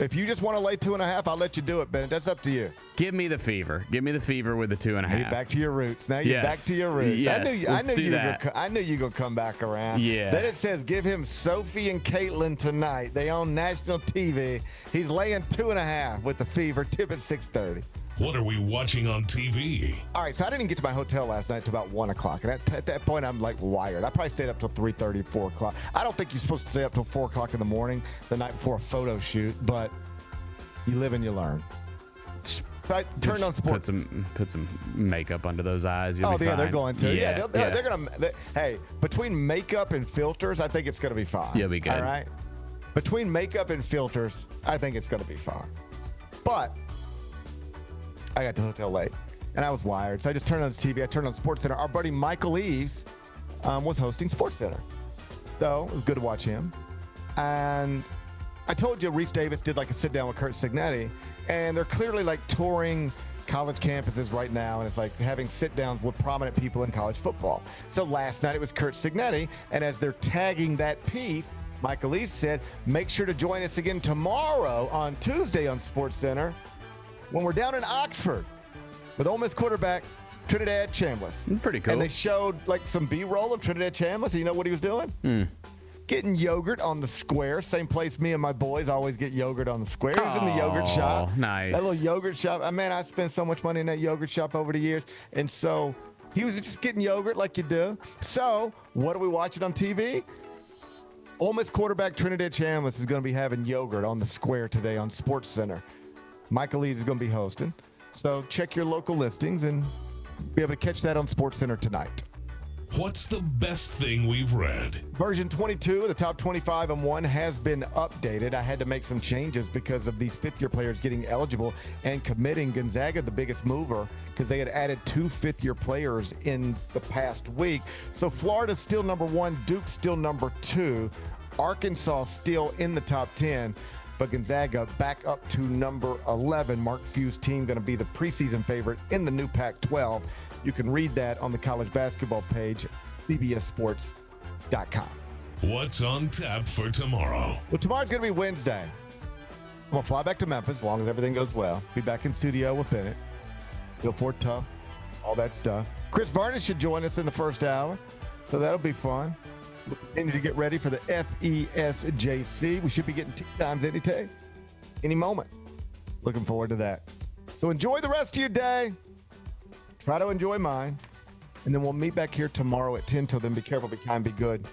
if you just want to lay 2.5, I'll let you do it, Bennett. That's up to you.
Give me the Fever. Give me the Fever with the 2.5.
You're back to your roots. Now you're back to your roots.
Yes,
I knew you were going to come back around.
Yeah.
Then it says give him Sophie and Caitlin tonight. They own national TV. He's laying 2.5 with the Fever. Tip at 6:30.
What are we watching on TV?
All right, so I didn't get to my hotel last night until about 1 o'clock. And at that point, I'm like wired. I probably stayed up till 3:30, 4 o'clock. I don't think you're supposed to stay up till 4 o'clock in the morning the night before a photo shoot, but you live and you learn. So I turned on sports.
Put some makeup under those eyes. You'll be fine.
They're going to. Yeah, they're going to. Hey, between makeup and filters, I think it's going to be fine.
You'll be good.
All right? Between makeup and filters, I think it's going to be fine. But I got to the hotel late, and I was wired. So I just turned on the TV. I turned on SportsCenter. Our buddy Michael Eaves was hosting SportsCenter. So it was good to watch him. And I told you Reese Davis did like a sit-down with Curt Cignetti, and they're clearly like touring college campuses right now, and it's like having sit-downs with prominent people in college football. So last night it was Curt Cignetti, and as they're tagging that piece, Michael Eaves said, make sure to join us again tomorrow on Tuesday on SportsCenter when we're down in Oxford with Ole Miss quarterback Trinidad Chambliss.
Pretty cool.
And they showed like some B-roll of Trinidad Chambliss. And you know what he was doing? Getting yogurt on the square. Same place me and my boys always get yogurt on the square. He was in the yogurt shop.
Nice.
That little yogurt shop. Man, I spent so much money in that yogurt shop over the years. And so he was just getting yogurt like you do. So what are we watching on TV? Ole Miss quarterback Trinidad Chambliss is going to be having yogurt on the square today on SportsCenter. Michael Eaves is going to be hosting. So check your local listings and be able to catch that on SportsCenter tonight.
What's the best thing we've read?
Version 22 of the top 25 and 1 has been updated. I had to make some changes because of these fifth-year players getting eligible and committing. Gonzaga, the biggest mover, because they had added 2 fifth-year players in the past week. So Florida's still number 1, Duke's still number 2, Arkansas still in the top 10, but Gonzaga back up to number 11. Mark Few's team going to be the preseason favorite in the new Pac-12. You can read that on the college basketball page, cbssports.com.
What's on tap for tomorrow?
Well, tomorrow's going to be Wednesday. I'm going to fly back to Memphis as long as everything goes well. Be back in studio with Bennett. Feel Fort Tough, all that stuff. Chris Varnish should join us in the first hour, so that'll be fun. We'll continue to get ready for the FESJC. We should be getting 2 times any day, any moment. Looking forward to that. So enjoy the rest of your day. Try to enjoy mine. And then we'll meet back here tomorrow at 10. Till then, be careful, be kind, be good.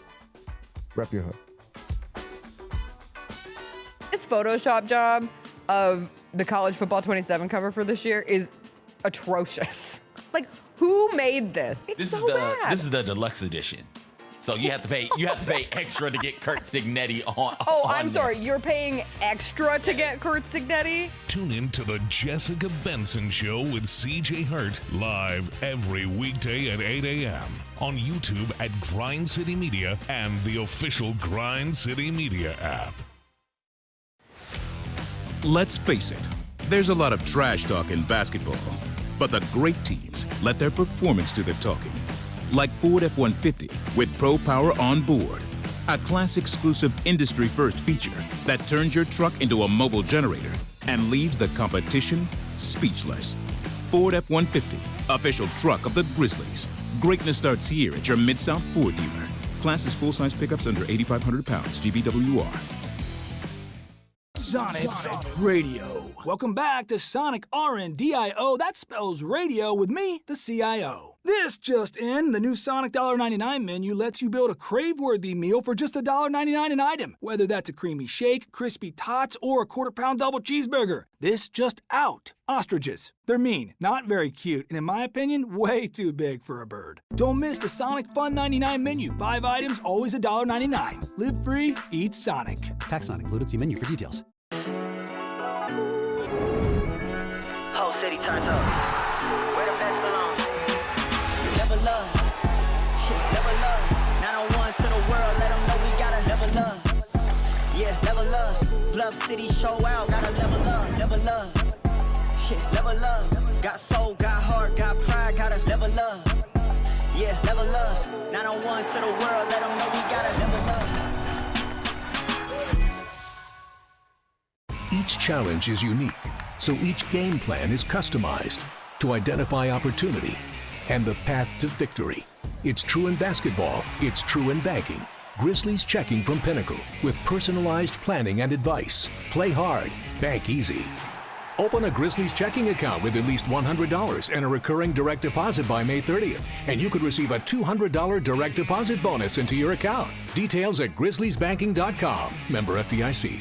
Rep your hood.
This Photoshop job of the College Football 27 cover for this year is atrocious. Like, who made this? It's so bad.
This is the deluxe edition. So you have to pay extra to get Kurt Signetti on.
Oh, I'm sorry. You're paying extra to get Kurt Signetti?
Tune in to the Jessica Benson Show with CJ Hurt live every weekday at 8 a.m. on YouTube at Grind City Media and the official Grind City Media app.
Let's face it, there's a lot of trash talk in basketball, but the great teams let their performance do the talking. Like Ford F-150 with Pro Power on board, a class-exclusive industry-first feature that turns your truck into a mobile generator and leaves the competition speechless. Ford F-150, official truck of the Grizzlies. Greatness starts here at your Mid-South Ford dealer. Class is full-size pickups under 8,500 pounds, GVWR.
Sonic Radio. Welcome back to Sonic RNDIO. That spells radio with me, the CIO. This just in, the new Sonic $1.99 menu lets you build a crave-worthy meal for just $1.99 an item, whether that's a creamy shake, crispy tots, or a quarter-pound double cheeseburger. This just out. Ostriches. They're mean, not very cute, and in my opinion, way too big for a bird. Don't miss the Sonic Fun 99 menu. 5 items, always $1.99. Live free, eat Sonic.
Tax not included. See menu for details.
Whole city turns up. Where the best belong. Never love. Shit, never love. 901 to the world, let them know we gotta never love. Yeah, never love. Bluff City show out, gotta never love, never love. Shit, never love. Got soul, got heart, got pride, gotta never love. Yeah, never love. 901 to the world, let them know we gotta never love.
Each challenge is unique, so each game plan is customized to identify opportunity and the path to victory. It's true in basketball, it's true in banking. Grizzlies Checking from Pinnacle with personalized planning and advice. Play hard, bank easy. Open a Grizzlies checking account with at least $100 and a recurring direct deposit by May 30th, and you could receive a $200 direct deposit bonus into your account. Details at grizzliesbanking.com. Member FDIC.